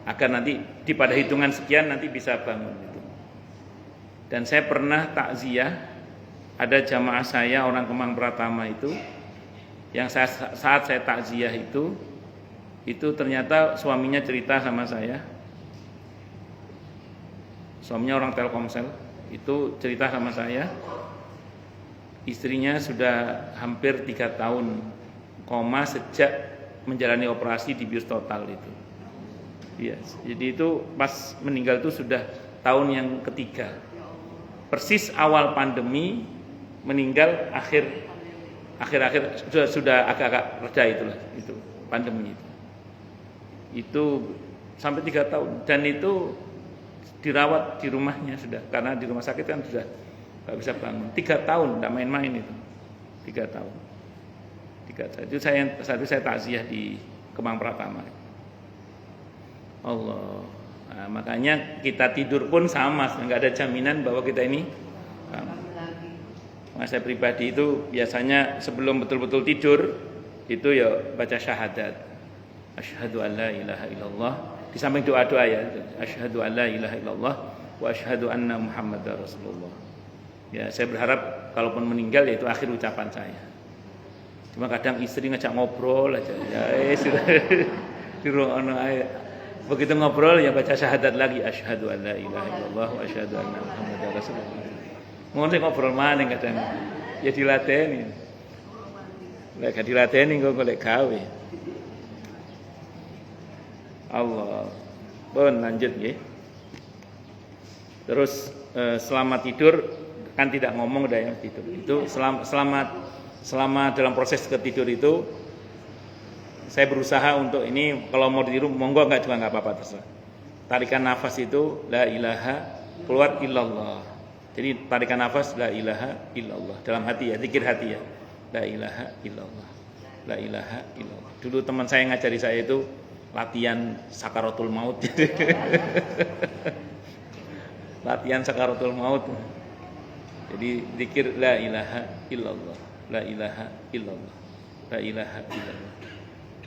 agar nanti pada hitungan sekian nanti bisa bangun gitu. Dan saya pernah takziah, ada jamaah saya orang Kemang Pratama itu, yang saat saya takziah itu ternyata suaminya cerita sama saya. Suaminya orang Telkomsel, itu cerita sama saya, istrinya sudah hampir 3 tahun koma sejak menjalani operasi di bius total itu. Iya, jadi itu pas meninggal itu sudah tahun yang ketiga. Persis awal pandemi meninggal akhir sudah agak-agak reda itulah itu pandemi itu. Itu sampai 3 tahun dan itu dirawat di rumahnya sudah, karena di rumah sakit kan sudah nggak bisa bangun. 3 tahun tidak main-main itu. 3 tahun. Itu saya takziah di Kemang Pratama. Allah. Nah, makanya kita tidur pun sama, nggak ada jaminan bahwa kita ini. Saya pribadi itu biasanya sebelum betul-betul tidur itu ya baca syahadat. Asyhadu an la ilaha illallah. Di samping doa-doa ya, asyhadu an la ilaha illallah wa asyhadu anna Muhammadar Rasulullah. Ya, saya berharap kalaupun meninggal ya itu akhir ucapan saya. Cuma kadang istri ngajak ngobrol aja. Ya sudah di ruang aja. Begitu ngobrol ya baca syahadat lagi, asyhadu an la ilaha illallah wa asyhadu anna Muhammadar Rasulullah. Ngono ngobrol maneh kadang. Ya dilateni. Lek gak dilateni kok golek gawe. Allah. Pun lanjut nggih. Terus selama tidur kan tidak ngomong udah ya tidur. Itu selama dalam proses ketidur itu saya berusaha untuk ini, kalau mau ditiru monggo enggak juga enggak apa-apa terserah. Tarikan nafas itu la ilaha, keluar illallah. Jadi tarikan nafas la ilaha illallah dalam hati ya, zikir hati ya. La ilaha illallah. La ilaha illallah. Dulu teman saya ngajari saya itu latihan sakaratul maut. Latihan sakaratul maut. Jadi zikir la ilaha illallah. La ilaha illallah. La ilaha illallah.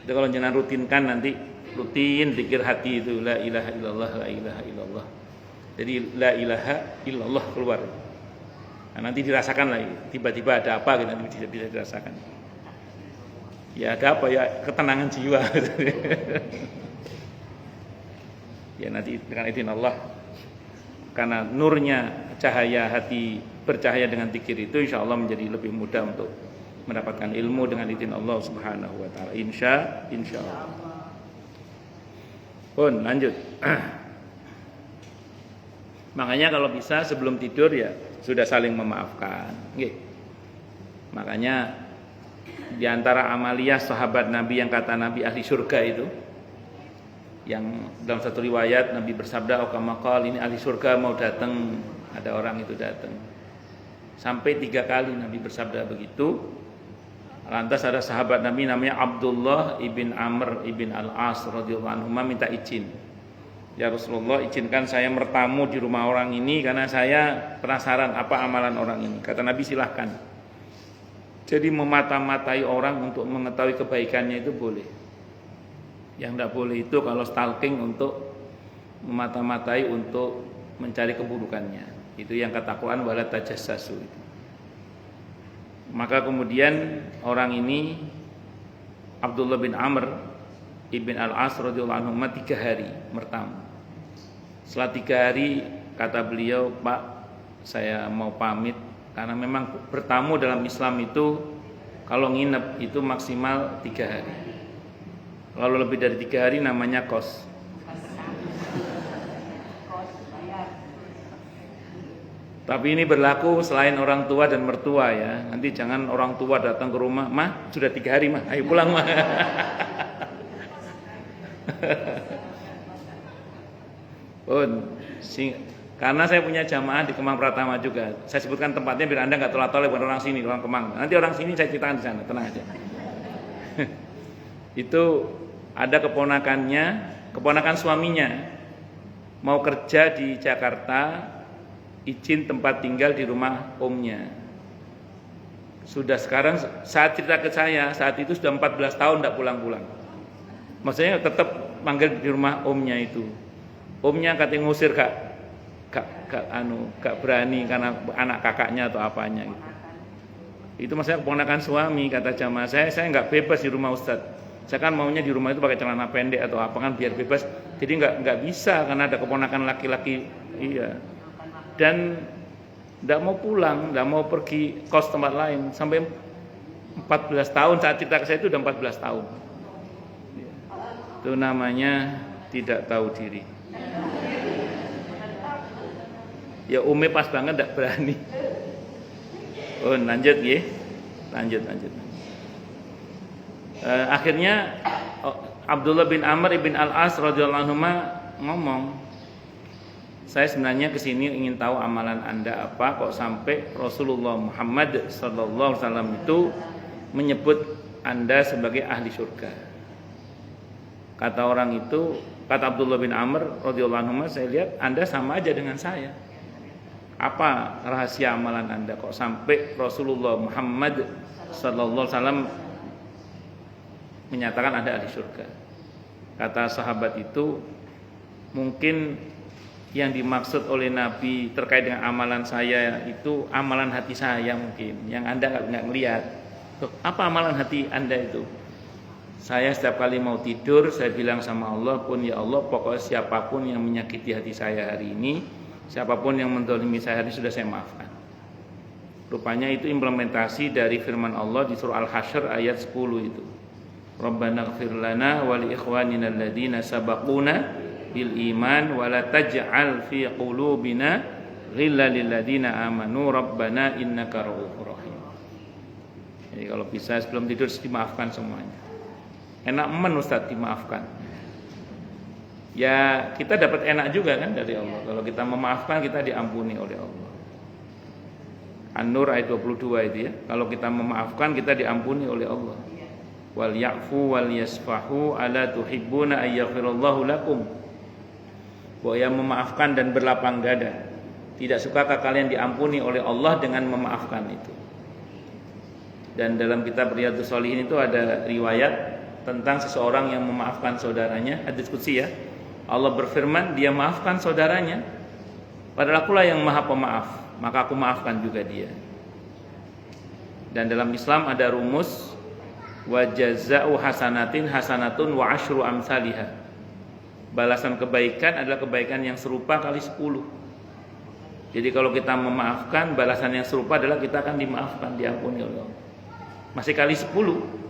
Itu kalau jangan rutinkan nanti rutin zikir hati itu la ilaha illallah, la ilaha illallah. Jadi la ilaha illallah keluar. Nah, nanti dirasakan lagi. Tiba-tiba ada apa gitu nanti bisa dirasakan. Ya ada apa ya, ketenangan jiwa. Ya nanti dengan izin Allah, karena nurnya cahaya hati bercahaya dengan zikir itu insya Allah menjadi lebih mudah untuk mendapatkan ilmu dengan izin Allah Subhanahu wa taala. Insya Allah. Pun lanjut. Makanya kalau bisa sebelum tidur ya sudah saling memaafkan. Nggih. Makanya di antara amaliyah sahabat Nabi yang kata Nabi ahli surga itu, yang dalam satu riwayat Nabi bersabda aukamakal, ini ahli surga mau datang, ada orang itu datang. Sampai 3 kali Nabi bersabda begitu. Lantas ada sahabat Nabi namanya Abdullah ibn Amr ibn al-As radhiyallahu anhu minta izin. Ya Rasulullah, izinkan saya bertamu di rumah orang ini karena saya penasaran apa amalan orang ini. Kata Nabi silahkan. Jadi memata-matai orang untuk mengetahui kebaikannya itu boleh. Yang tidak boleh itu kalau stalking untuk memata-matai untuk mencari keburukannya. Itu yang kata Quran wala tajassasu itu. Maka kemudian orang ini Abdullah bin Amr ibn al-As radhiyallahu anhu 3 hari bertamu. Setelah 3 hari kata beliau, Pak, saya mau pamit karena memang bertamu dalam Islam itu kalau nginep itu maksimal 3 hari. Kalau lebih dari 3 hari namanya kos. Tapi ini berlaku selain orang tua dan mertua ya. Nanti jangan orang tua datang ke rumah, "Mah, sudah 3 hari, Mah. Ayo pulang, Mah." Karena saya punya jamaah di Kemang Pratama juga. Saya sebutkan tempatnya biar Anda enggak tolak-tolak bukan orang sini, orang Kemang. Nanti orang sini saya ceritakan di sana, tenang aja. Itu ada keponakan suaminya mau kerja di Jakarta, izin tempat tinggal di rumah omnya. Sudah sekarang saat cerita ke saya, saat itu sudah 14 tahun tidak pulang-pulang. Maksudnya tetap manggil di rumah omnya itu. Omnya katanya ngusir gak berani karena anak kakaknya atau apanya gitu. Itu maksudnya keponakan suami, kata jamaah saya nggak bebas di rumah Ustadz. Saya kan maunya di rumah itu pakai celana pendek atau apa kan biar bebas. Jadi nggak bisa karena ada keponakan laki-laki. Iya. Dan tidak mau pulang, tidak mau pergi kos tempat lain sampai 14 tahun. Saat cerita ke saya itu udah 14 tahun. Itu namanya tidak tahu diri. Ya Umi pas banget tidak berani. Oh lanjut ya, lanjut. Akhirnya Abdullah bin Amr ibn al-As radhiyallahu anhu ngomong, saya sebenarnya kesini ingin tahu amalan Anda apa kok sampai Rasulullah Muhammad sallallahu alaihi wasallam itu menyebut Anda sebagai ahli surga. Kata orang itu, kata Abdullah bin Amr radhiyallahu anhu, saya lihat Anda sama aja dengan saya. Apa rahasia amalan Anda kok sampai Rasulullah Muhammad sallallahu alaihi wasallam menyatakan Anda ahli surga? Kata sahabat itu, mungkin yang dimaksud oleh Nabi terkait dengan amalan saya itu amalan hati saya mungkin, yang Anda nggak ngelihat. Apa amalan hati Anda itu? Saya setiap kali mau tidur, saya bilang sama Allah pun, ya Allah, pokoknya siapapun yang menyakiti hati saya hari ini, siapapun yang menzalimi saya hari ini, sudah saya maafkan. Rupanya itu implementasi dari firman Allah di surah Al-Hasyr ayat 10 itu. Rabbana ighfir lana wa li ikhwanina alladziina sabaquna bil iman wa la taj'al fi qulubina ghillan lil ladzina amanu rabbana innaka ra'ufur rahim. Jadi kalau bisa sebelum tidur dimaafkan semuanya. Enak Ustaz dimaafkan. Ya kita dapat enak juga kan dari Allah. Kalau kita memaafkan kita diampuni oleh Allah. An-Nur ayat 22 itu ya. Kalau kita memaafkan kita diampuni oleh Allah. Wal ya'fu wal yasfahu ala tuhibbuna ayyaghfirallahu lakum. Bahwa yang memaafkan dan berlapang dada. Tidak sukakah kalian diampuni oleh Allah dengan memaafkan itu? Dan dalam kitab Riyadhus Shalihin itu ada riwayat tentang seseorang yang memaafkan saudaranya, hadits qudsi ya. Allah berfirman, dia maafkan saudaranya, padahal akulah yang maha pemaaf, maka aku maafkan juga dia. Dan dalam Islam ada rumus wa jazaa'u hasanatin hasanatun wa asyru amsalihha. Balasan kebaikan adalah kebaikan yang serupa kali 10. Jadi kalau kita memaafkan, balasan yang serupa adalah kita akan dimaafkan, diampuni oleh Allah. Masih kali 10.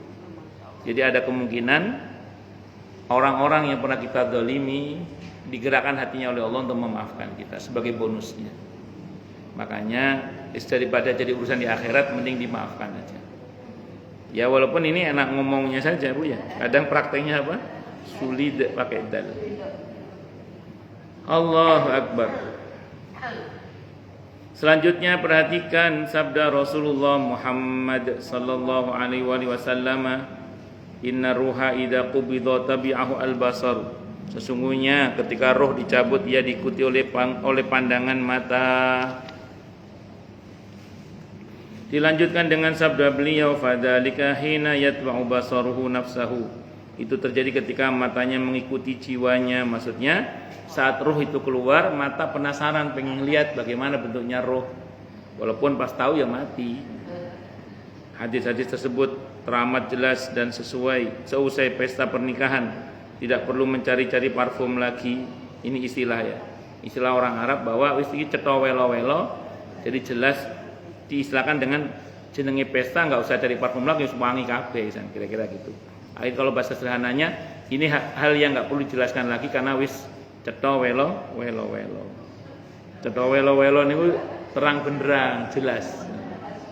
Jadi ada kemungkinan orang-orang yang pernah kita zalimi digerakkan hatinya oleh Allah untuk memaafkan kita sebagai bonusnya. Makanya daripada jadi urusan di akhirat mending dimaafkan aja. Ya walaupun ini enak ngomongnya saja Bu ya. Kadang prakteknya apa? Sulit pakai dal. Allahu Akbar. Selanjutnya perhatikan sabda Rasulullah Muhammad sallallahu alaihi wasallam, inna ruha idza qubida tabi'ahu al-basar. Sesungguhnya ketika roh dicabut ia diikuti oleh pandangan mata. Dilanjutkan dengan sabda beliau, fadzalika hina yatba'u basaruhu nafsahu. itu terjadi ketika matanya mengikuti jiwanya. Maksudnya saat roh itu keluar, mata penasaran pengen lihat bagaimana bentuknya roh, walaupun pas tahu ya mati. Hadis-hadis tersebut teramat jelas dan sesuai. Seusai pesta pernikahan tidak perlu mencari-cari parfum lagi. Ini istilah ya, istilah orang Arab bahwa wis iki cetha welo-welo, jadi jelas diistilahkan dengan jenenge pesta, nggak usah cari parfum lagi, wis wangi kabeh, kira-kira gitu. Akhirnya kalau bahasa sederhananya ini hal yang nggak perlu dijelaskan lagi karena wis cetha welo-welo. Cetha welo-welo niku terang benderang jelas.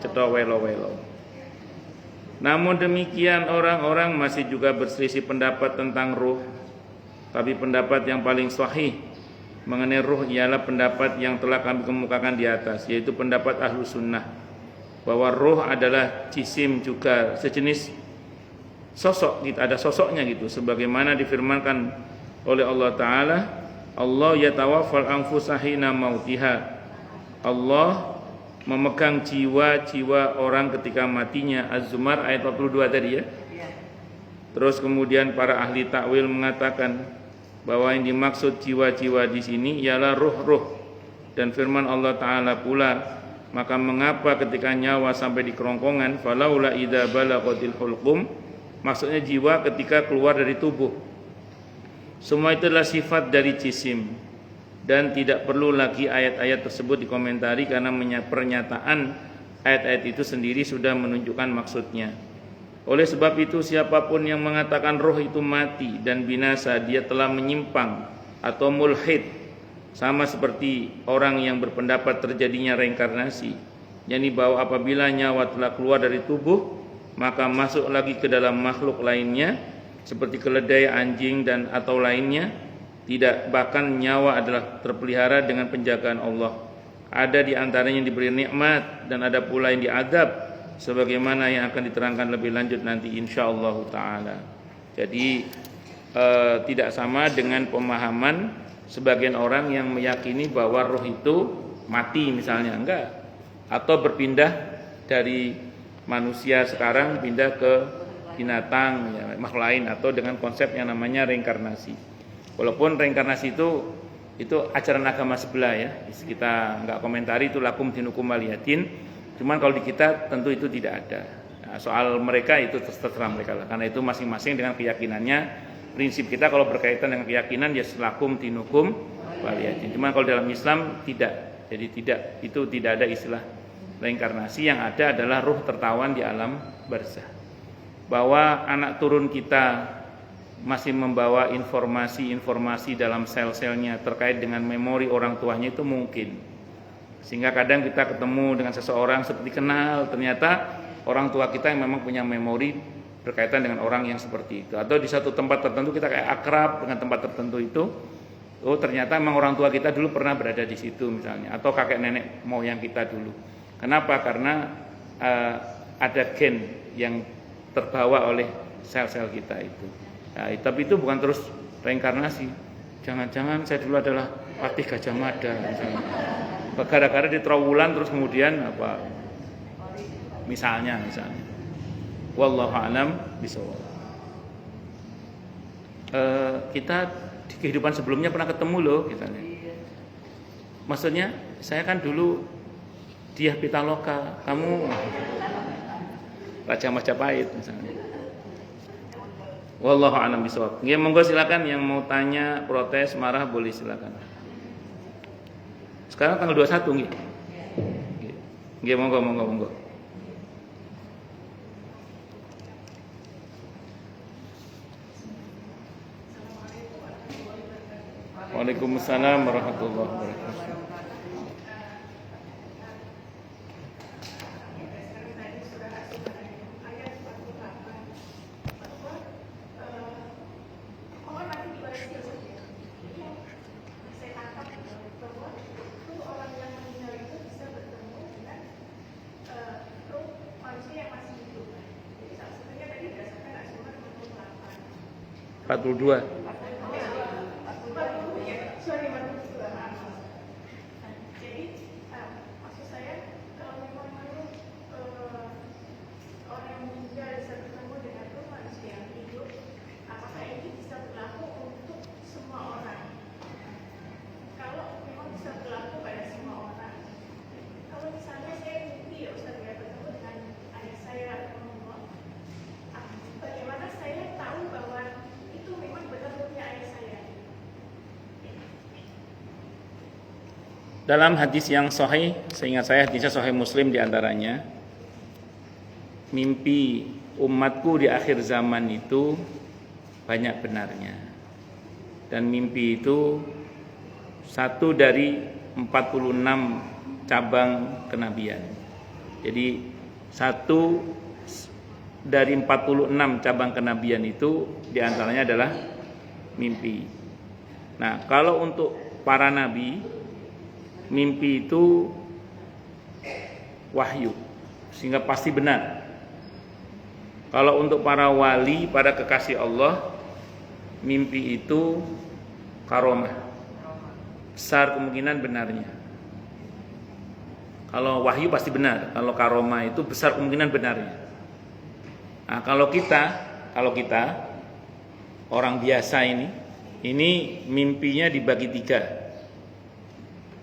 Cetha welo-welo. Namun demikian orang-orang masih juga berselisih pendapat tentang ruh. Tapi pendapat yang paling sahih mengenai ruh ialah pendapat yang telah kami kemukakan di atas, yaitu pendapat ahlu sunnah, bahwa ruh adalah jisim juga sejenis sosok, ada sosoknya gitu, sebagaimana difirmankan oleh Allah Ta'ala, Allah yatawaffal anfusa hina mautiha. Allah memegang jiwa-jiwa orang ketika matinya. Az-Zumar ayat 42 tadi ya. Terus kemudian para ahli takwil mengatakan bahwa yang dimaksud jiwa-jiwa di sini ialah ruh-ruh. Dan firman Allah Ta'ala pula, maka mengapa ketika nyawa sampai di kerongkongan, falaula idza balaghatil hulqum, maksudnya jiwa ketika keluar dari tubuh. Semua itu adalah sifat dari jisim. Dan tidak perlu lagi ayat-ayat tersebut dikomentari karena pernyataan ayat-ayat itu sendiri sudah menunjukkan maksudnya. Oleh sebab itu siapapun yang mengatakan roh itu mati dan binasa, dia telah menyimpang atau mulhid, sama seperti orang yang berpendapat terjadinya reinkarnasi, yakni bahwa apabila nyawa telah keluar dari tubuh maka masuk lagi ke dalam makhluk lainnya seperti keledai, anjing dan atau lainnya. Tidak, bahkan nyawa adalah terpelihara dengan penjagaan Allah. Ada di antaranya yang diberi nikmat dan ada pula yang diazab, sebagaimana yang akan diterangkan lebih lanjut nanti insyaallah taala. Jadi tidak sama dengan pemahaman sebagian orang yang meyakini bahwa roh itu mati misalnya, enggak, atau berpindah dari manusia sekarang pindah ke binatang ya, makhluk lain, atau dengan konsep yang namanya reinkarnasi. Walaupun reinkarnasi itu ajaran agama sebelah ya, kita nggak komentari, itu lakum dinukum waliyatin. Cuman kalau di kita tentu itu tidak ada. Nah, soal mereka itu terserah mereka lah, karena itu masing-masing dengan keyakinannya. Prinsip kita kalau berkaitan dengan keyakinan ya lakum dinukum waliyatin. Cuman kalau dalam Islam tidak, jadi itu tidak ada istilah reinkarnasi. Yang ada adalah ruh tertawan di alam barzah. Bahwa anak turun kita masih membawa informasi-informasi dalam sel-selnya terkait dengan memori orang tuanya itu mungkin. Sehingga kadang kita ketemu dengan seseorang seperti kenal, ternyata orang tua kita yang memang punya memori berkaitan dengan orang yang seperti itu. Atau di satu tempat tertentu kita kayak akrab dengan tempat tertentu itu. Oh ternyata memang orang tua kita dulu pernah berada di situ misalnya. Atau kakek nenek moyang kita dulu. Kenapa? Karena ada gen yang terbawa oleh sel-sel kita itu. Nah, tapi itu bukan terus reinkarnasi. Jangan-jangan saya dulu adalah Patih Gajah Mada misalnya. Gara-gara di Trawulan terus kemudian apa? Misalnya. Wallahu a'lam bishawab. Kita di kehidupan sebelumnya pernah ketemu loh misalnya. Maksudnya saya kan dulu Diah Pitaloka, kamu Raja Majapahit misalnya. Wallahu a'lam bishawab. Nggih, monggo silakan yang mau tanya, protes, marah boleh silakan. Sekarang tanggal 21 nggih. Nggih, monggo. Waalaikumsalam warahmatullahi wabarakatuh. Empat puluh dua. Dalam hadis yang sahih, seingat saya hadisnya sahih Muslim diantaranya, mimpi umatku di akhir zaman itu banyak benarnya. Dan mimpi itu satu dari 46 cabang kenabian. Jadi satu dari 46 cabang kenabian itu diantaranya adalah mimpi. Nah, kalau untuk para nabi, mimpi itu wahyu, sehingga pasti benar. Kalau untuk para wali, para kekasih Allah, mimpi itu karomah, besar kemungkinan benarnya. Kalau wahyu pasti benar, kalau karomah itu besar kemungkinan benarnya. Nah, kalau kita orang biasa ini mimpinya dibagi 3.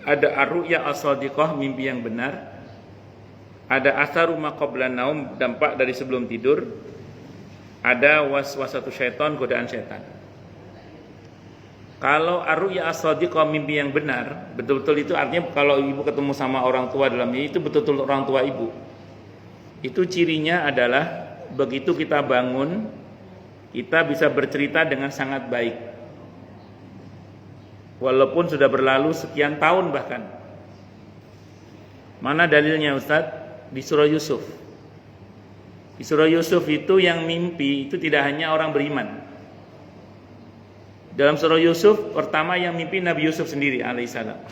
Ada ar-ru'ya as-shadiqah, mimpi yang benar. Ada atharu ma qablan naum, dampak dari sebelum tidur. Ada waswasatu syaitan, godaan syaitan. Kalau ar-ru'ya as-shadiqah, mimpi yang benar, betul-betul itu artinya kalau ibu ketemu sama orang tua dalam mimpi, itu betul-betul orang tua ibu. Itu cirinya adalah begitu kita bangun, kita bisa bercerita dengan sangat baik. Walaupun sudah berlalu sekian tahun bahkan. Mana dalilnya Ustadz? Di surah Yusuf. Di surah Yusuf itu yang mimpi itu tidak hanya orang beriman. Dalam surah Yusuf pertama yang mimpi Nabi Yusuf sendiri alaihissalam.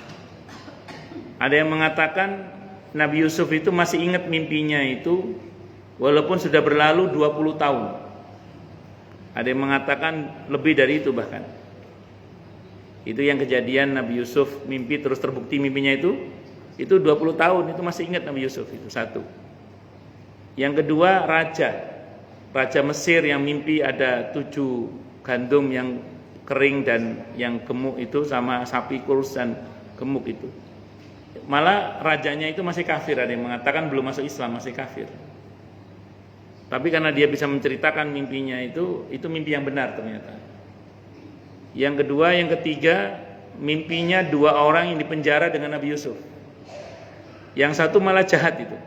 Ada yang mengatakan Nabi Yusuf itu masih ingat mimpinya itu walaupun sudah berlalu 20 tahun. Ada yang mengatakan lebih dari itu bahkan. Itu yang kejadian Nabi Yusuf mimpi terus terbukti mimpinya itu 20 tahun, itu masih ingat Nabi Yusuf, itu satu. Yang kedua Raja Mesir yang mimpi ada 7 gandum yang kering dan yang gemuk itu sama sapi kurus dan gemuk itu. Malah rajanya itu masih kafir, ada yang mengatakan belum masuk Islam, masih kafir. Tapi karena dia bisa menceritakan mimpinya itu mimpi yang benar ternyata. Yang kedua, yang ketiga, mimpinya 2 orang yang dipenjara dengan Nabi Yusuf. Yang satu malah jahat itu,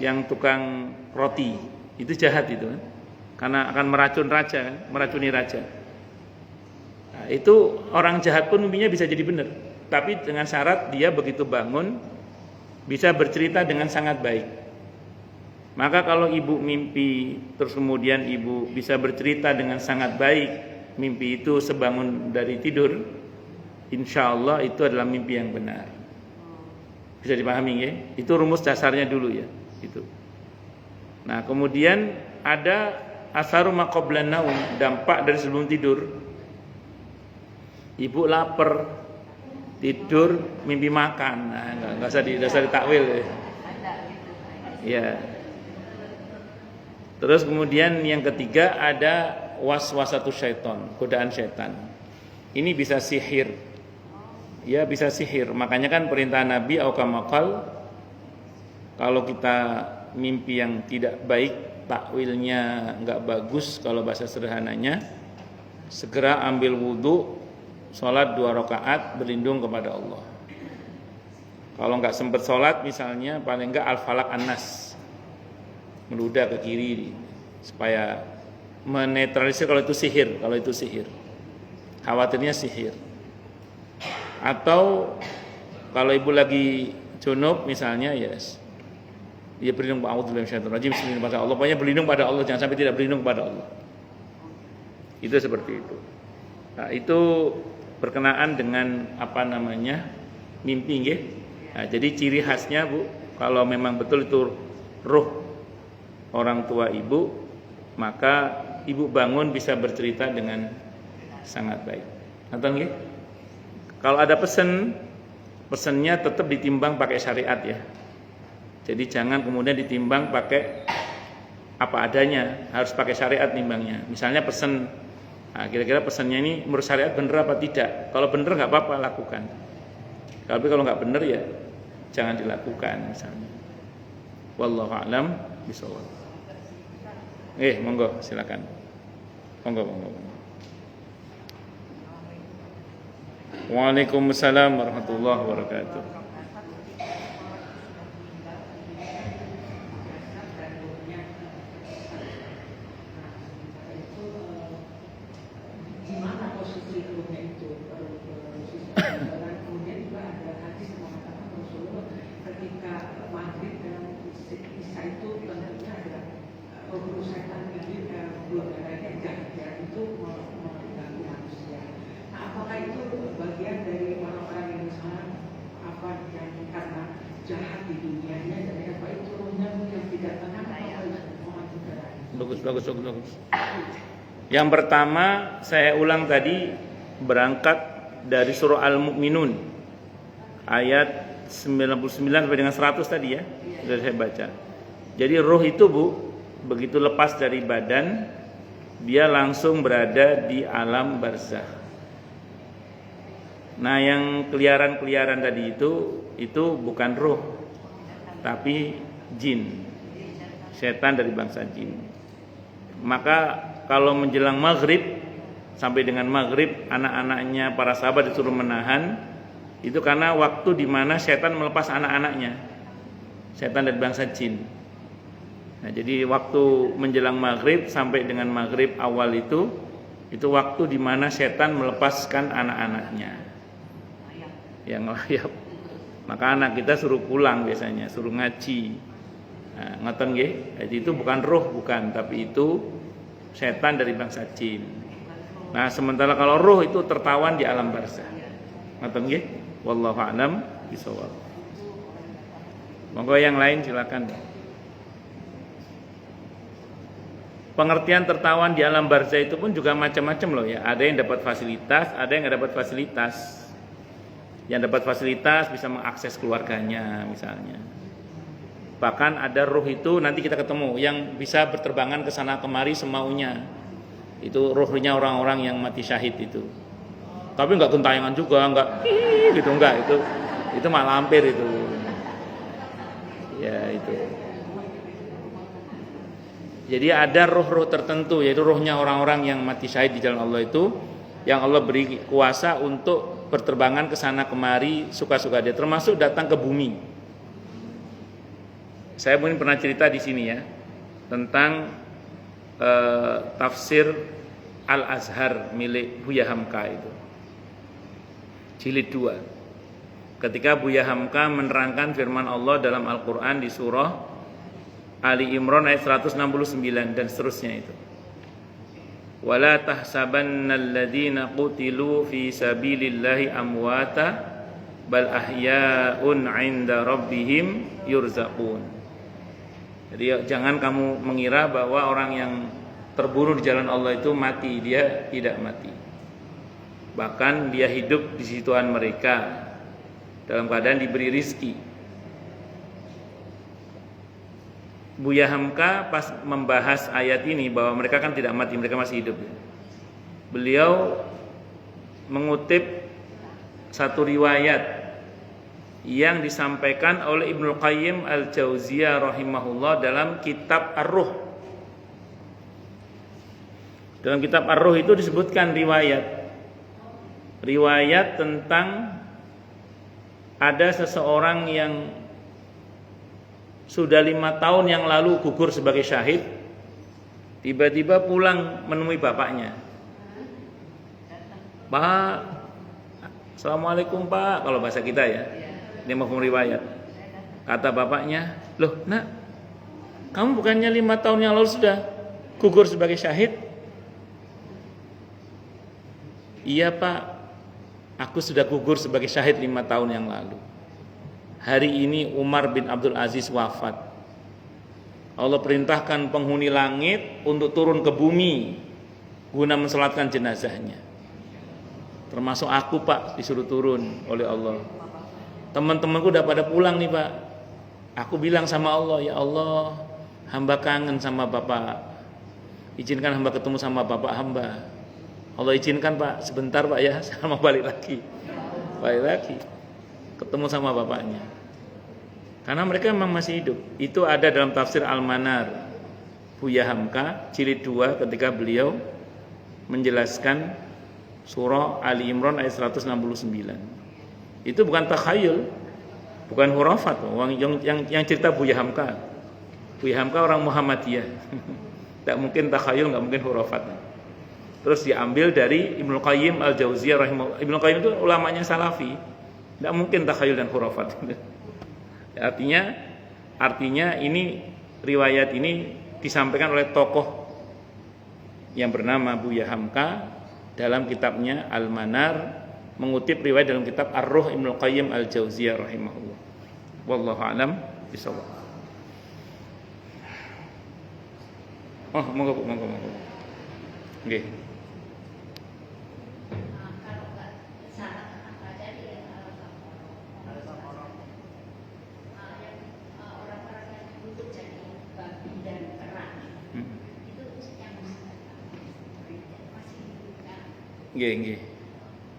yang tukang roti itu jahat itu kan, karena akan meracuni raja. Nah, itu orang jahat pun mimpinya bisa jadi benar, tapi dengan syarat dia begitu bangun bisa bercerita dengan sangat baik. Maka kalau ibu mimpi terus kemudian ibu bisa bercerita dengan sangat baik, mimpi itu sebangun dari tidur, insya Allah itu adalah mimpi yang benar. Bisa dipahami ya? Itu rumus dasarnya dulu ya. Itu. Nah kemudian ada atharu ma qablan naum, dampak dari sebelum tidur. Ibu lapar, tidur, mimpi makan. Nah, nggak usah ditakwil ya. Ya. Terus kemudian yang ketiga ada waswasatu syaitan, godaan syaitan. Ini bisa sihir. Ya bisa sihir. Makanya kan perintah Nabi aukamakal, kalau kita mimpi yang tidak baik, takwilnya nggak bagus, kalau bahasa sederhananya, segera ambil wudhu, sholat 2 rakaat, berlindung kepada Allah. Kalau nggak sempat sholat misalnya, paling nggak al-falak an-nas, meludah ke kiri supaya menetralisir kalau itu sihir. Khawatirnya sihir. Atau kalau ibu lagi junub misalnya, dia berlindung pada Allah. Pokoknya berlindung pada Allah, jangan sampai tidak berlindung pada Allah. Itu seperti itu. Nah, itu berkenaan dengan mimpi nggih. Nah, jadi ciri khasnya Bu, kalau memang betul itu ruh orang tua ibu, maka ibu bangun bisa bercerita dengan sangat baik. Nonton nggih? Kalau ada pesannya tetap ditimbang pakai syariat ya. Jadi jangan kemudian ditimbang pakai apa adanya, harus pakai syariat nimbangnya. Misalnya pesan, kira-kira pesannya ini menurut syariat benar apa tidak? Kalau benar nggak apa-apa lakukan. Tapi kalau nggak benar ya jangan dilakukan misalnya. Wallahu a'lam bishawab. Monggo silakan. Monggo. Waalaikumsalam warahmatullahi wabarakatuh. setan ini belum adanya jahat itu mengganggu manusia. Nah, apakah itu bagian dari orang-orang yang misalnya apa yang karena jahat di dunianya, jadi apa itu yang tidak tenang apa itu Bagus. Yang pertama saya ulang tadi, berangkat dari surah Al-Mu'minun ayat 99 sampai dengan 100 tadi ya, sudah saya baca. Jadi roh itu Bu, begitu lepas dari badan, dia langsung berada di alam barzakh. Nah, yang keliaran-keliaran tadi itu bukan roh, tapi jin, setan dari bangsa jin. Maka kalau menjelang maghrib, sampai dengan maghrib, anak-anaknya para sahabat disuruh menahan. Itu karena waktu di mana setan melepas anak-anaknya, setan dari bangsa jin. Nah, jadi waktu menjelang maghrib sampai dengan maghrib awal itu waktu di mana setan melepaskan anak-anaknya yang ngelayap. Maka anak kita suruh pulang biasanya, suruh ngaji. Nah, ngoten nggih. Jadi itu bukan roh, bukan, tapi itu setan dari bangsa jin. Nah, sementara kalau roh itu tertawan di alam barzakh. Ngoten nggih. Wallahu a'lam bishawab. Monggo yang lain silakan. Pengertian tertawan di alam barzakh itu pun juga macam-macam loh ya. Ada yang dapat fasilitas, ada yang nggak dapat fasilitas. Yang dapat fasilitas bisa mengakses keluarganya misalnya. Bahkan ada roh itu nanti kita ketemu yang bisa berterbangan ke sana kemari semaunya. Itu rohnya orang-orang yang mati syahid itu. Tapi enggak gentayangan juga, enggak gitu, enggak, itu malah lampir itu. Ya itu. Jadi ada roh-roh tertentu, yaitu rohnya orang-orang yang mati syahid di jalan Allah itu, yang Allah beri kuasa untuk berterbangan ke sana kemari suka-suka dia, termasuk datang ke bumi. Saya mungkin pernah cerita di sini ya tentang tafsir Al-Azhar milik Buya Hamka itu, jilid 2. Ketika Buya Hamka menerangkan firman Allah dalam Al-Quran di surah Ali Imran ayat 169 dan seterusnya itu. Wala tahsabannal ladzina qutilu fi sabilillahi amwata bal ahya'un 'inda rabbihim yurzaqun. Jadi jangan kamu mengira bahwa orang yang terbunuh di jalan Allah itu mati, dia tidak mati. Bahkan dia hidup di situan mereka dalam keadaan diberi rizki. Buya Hamka pas membahas ayat ini bahwa mereka kan tidak mati, mereka masih hidup. Beliau mengutip satu riwayat yang disampaikan oleh Ibnu Qayyim Al-Jauziyah rahimahullah dalam kitab Ar-Ruh. Dalam kitab Ar-Ruh itu disebutkan riwayat tentang ada seseorang yang sudah 5 tahun yang lalu gugur sebagai syahid, tiba-tiba pulang menemui bapaknya. Pak, Assalamualaikum Pak, kalau bahasa kita ya, ini mafhum riwayat. Kata bapaknya, loh nak, kamu bukannya 5 tahun yang lalu sudah gugur sebagai syahid? Iya Pak, aku sudah gugur sebagai syahid 5 tahun yang lalu. Hari ini Umar bin Abdul Aziz wafat. Allah perintahkan penghuni langit untuk turun ke bumi guna mensolatkan jenazahnya. Termasuk aku Pak, disuruh turun oleh Allah. Teman-temanku udah pada pulang nih Pak. Aku bilang sama Allah, ya Allah, hamba kangen sama Bapak. Izinkan hamba ketemu sama Bapak hamba. Allah izinkan Pak, sebentar Pak ya, saya mau balik lagi. Ketemu sama bapaknya. Karena mereka memang masih hidup. Itu ada dalam tafsir Al-Manar Buya Hamka jilid 2 ketika beliau menjelaskan surah Ali Imran ayat 169. Itu bukan takhayul, bukan hurafat. Yang cerita Buya Hamka. Buya Hamka orang Muhammadiyah. Tidak mungkin takhayul, enggak mungkin hurafat. Terus diambil dari Ibnu Qayyim Al-Jauziyah rahimahullah. Ibnu Qayyim itu ulamanya Salafi. Tidak mungkin takhayul dan khurafat. Artinya ini riwayat ini disampaikan oleh tokoh yang bernama Buya Hamka dalam kitabnya Al-Manar, mengutip riwayat dalam kitab Ar-Ruh Ibnu Qayyim Al-Jauziyah rahimahullah. Wallahu a'lam bishawab. Oh, monggo. Nggih.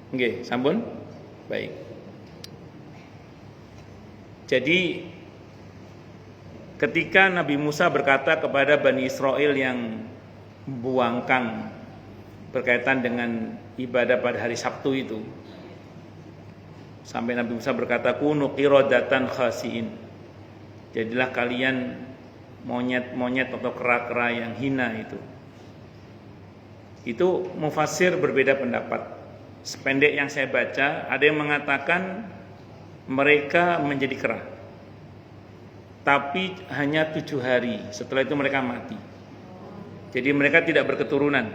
Nggih, sampun. Baik. Jadi ketika Nabi Musa berkata kepada Bani Israel yang buangkang berkaitan dengan ibadah pada hari Sabtu itu, sampai Nabi Musa berkata, kunu qiradatan khasiin, jadilah kalian monyet-monyet atau kera-kera yang hina itu mufassir berbeda pendapat. Sependek yang saya baca, ada yang mengatakan mereka menjadi kera, tapi hanya 7 hari, setelah itu mereka mati. Jadi mereka tidak berketurunan.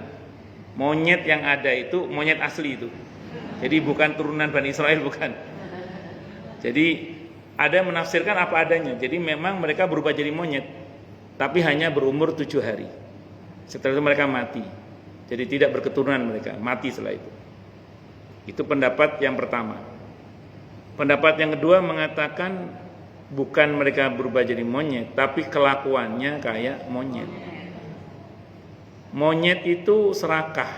Monyet yang ada itu monyet asli itu, jadi bukan turunan Bani Israel, bukan. Jadi ada yang menafsirkan apa adanya. Jadi memang mereka berubah jadi monyet, tapi hanya berumur 7 hari, setelah itu mereka mati. Jadi tidak berketurunan, mereka mati setelah itu. Itu pendapat yang pertama. Pendapat yang kedua mengatakan bukan mereka berubah jadi monyet, tapi kelakuannya kayak monyet. Monyet itu serakah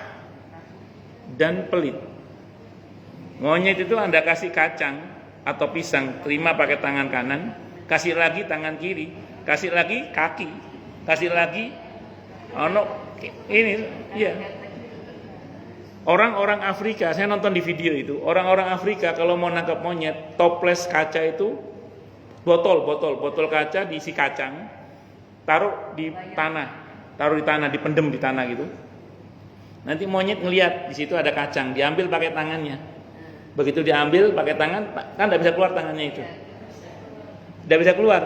dan pelit. Monyet itu Anda kasih kacang atau pisang, terima pakai tangan kanan, kasih lagi tangan kiri, kasih lagi kaki, kasih lagi ini, ya. Orang-orang Afrika, saya nonton di video itu, orang-orang Afrika kalau mau nangkap monyet, toples kaca itu, botol kaca diisi kacang, taruh di tanah, dipendem di tanah gitu. Nanti monyet ngelihat di situ ada kacang, diambil pakai tangannya. Begitu diambil pakai tangan, kan tidak bisa keluar tangannya itu, tidak bisa keluar.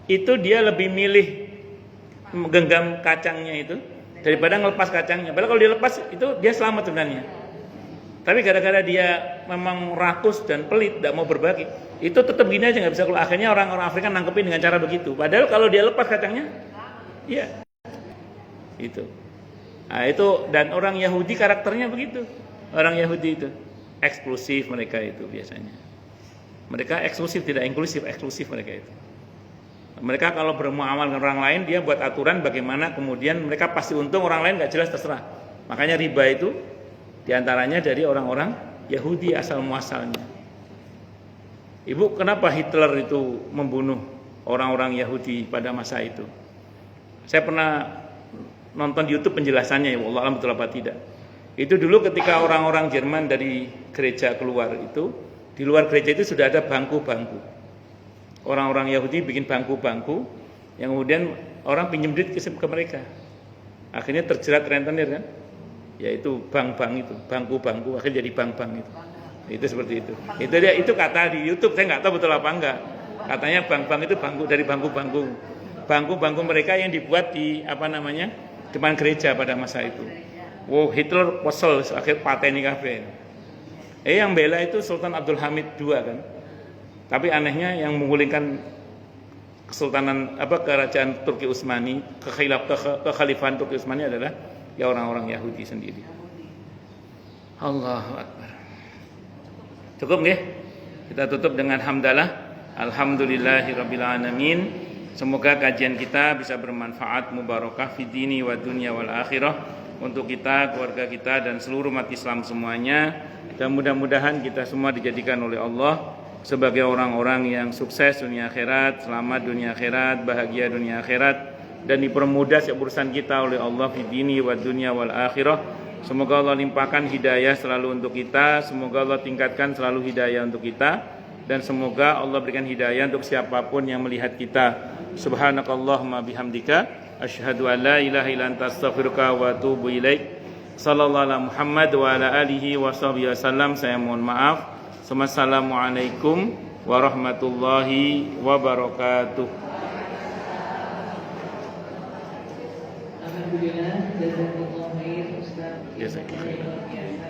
Itu dia lebih milih menggenggam kacangnya itu daripada ngelepas kacangnya. Padahal kalau dia lepas itu dia selamat sebenarnya. Tapi gara-gara dia memang rakus dan pelit, tidak mau berbagi, itu tetap gini aja nggak bisa keluar. Akhirnya orang-orang Afrika nangkepin dengan cara begitu. Padahal kalau dia lepas kacangnya, iya, itu. Nah, itu dan orang Yahudi karakternya begitu. Orang Yahudi itu eksklusif mereka itu biasanya. Mereka eksklusif, tidak inklusif, eksklusif mereka itu. Mereka kalau bermuamalah dengan orang lain, dia buat aturan bagaimana kemudian mereka pasti untung, orang lain nggak jelas, terserah. Makanya riba itu diantaranya dari orang-orang Yahudi asal muasalnya. Ibu, kenapa Hitler itu membunuh orang-orang Yahudi pada masa itu? Saya pernah nonton di YouTube penjelasannya, ya Allah alam betul apa tidak. Itu dulu ketika orang-orang Jerman dari gereja keluar itu, di luar gereja itu sudah ada bangku-bangku. Orang-orang Yahudi bikin bangku-bangku yang kemudian orang pinjam duit ke mereka. Akhirnya terjerat rentenir kan? Yaitu bank-bank itu, bangku-bangku akhirnya jadi bank-bank itu. Itu seperti itu. Itu dia, itu kata di YouTube, saya nggak tahu betul apa enggak. Katanya bank-bank itu bangku dari bangku-bangku. Bangku-bangku mereka yang dibuat di depan gereja pada masa itu. Wow, Hitler kesel, akhir pateni kabeh. Yang bela itu Sultan Abdul Hamid II kan. Tapi anehnya yang menggulingkan kesultanan kerajaan Turki Utsmani, kekhalifahan Turki Utsmani adalah ya orang-orang Yahudi sendiri. Allahu Akbar. Cukup nggih? Kita tutup dengan hamdalah. Alhamdulillahirabbil alamin. Semoga kajian kita bisa bermanfaat, mubarakah fid dini wa dunya wal akhirah untuk kita, keluarga kita dan seluruh umat Islam semuanya. Dan mudah-mudahan kita semua dijadikan oleh Allah sebagai orang-orang yang sukses dunia akhirat, selamat dunia akhirat, bahagia dunia akhirat, dan dipermudah urusan kita oleh Allah fid dini wa dunya wal akhirah. Semoga Allah limpahkan hidayah selalu untuk kita, semoga Allah tingkatkan selalu hidayah untuk kita, dan semoga Allah berikan hidayah untuk siapapun yang melihat kita. Subhanakallahumma bihamdika asyhadu an la ilaha illa anta astaghfiruka wa atubu ilaik. Sallallahu ala Muhammad wa ala alihi wa sahbihi wasallam. Saya mohon maaf. Assalamualaikum warahmatullahi wabarakatuh. Alhamdulillah, jazakallah khair Ustaz. Jazakallah khair. Luar biasa.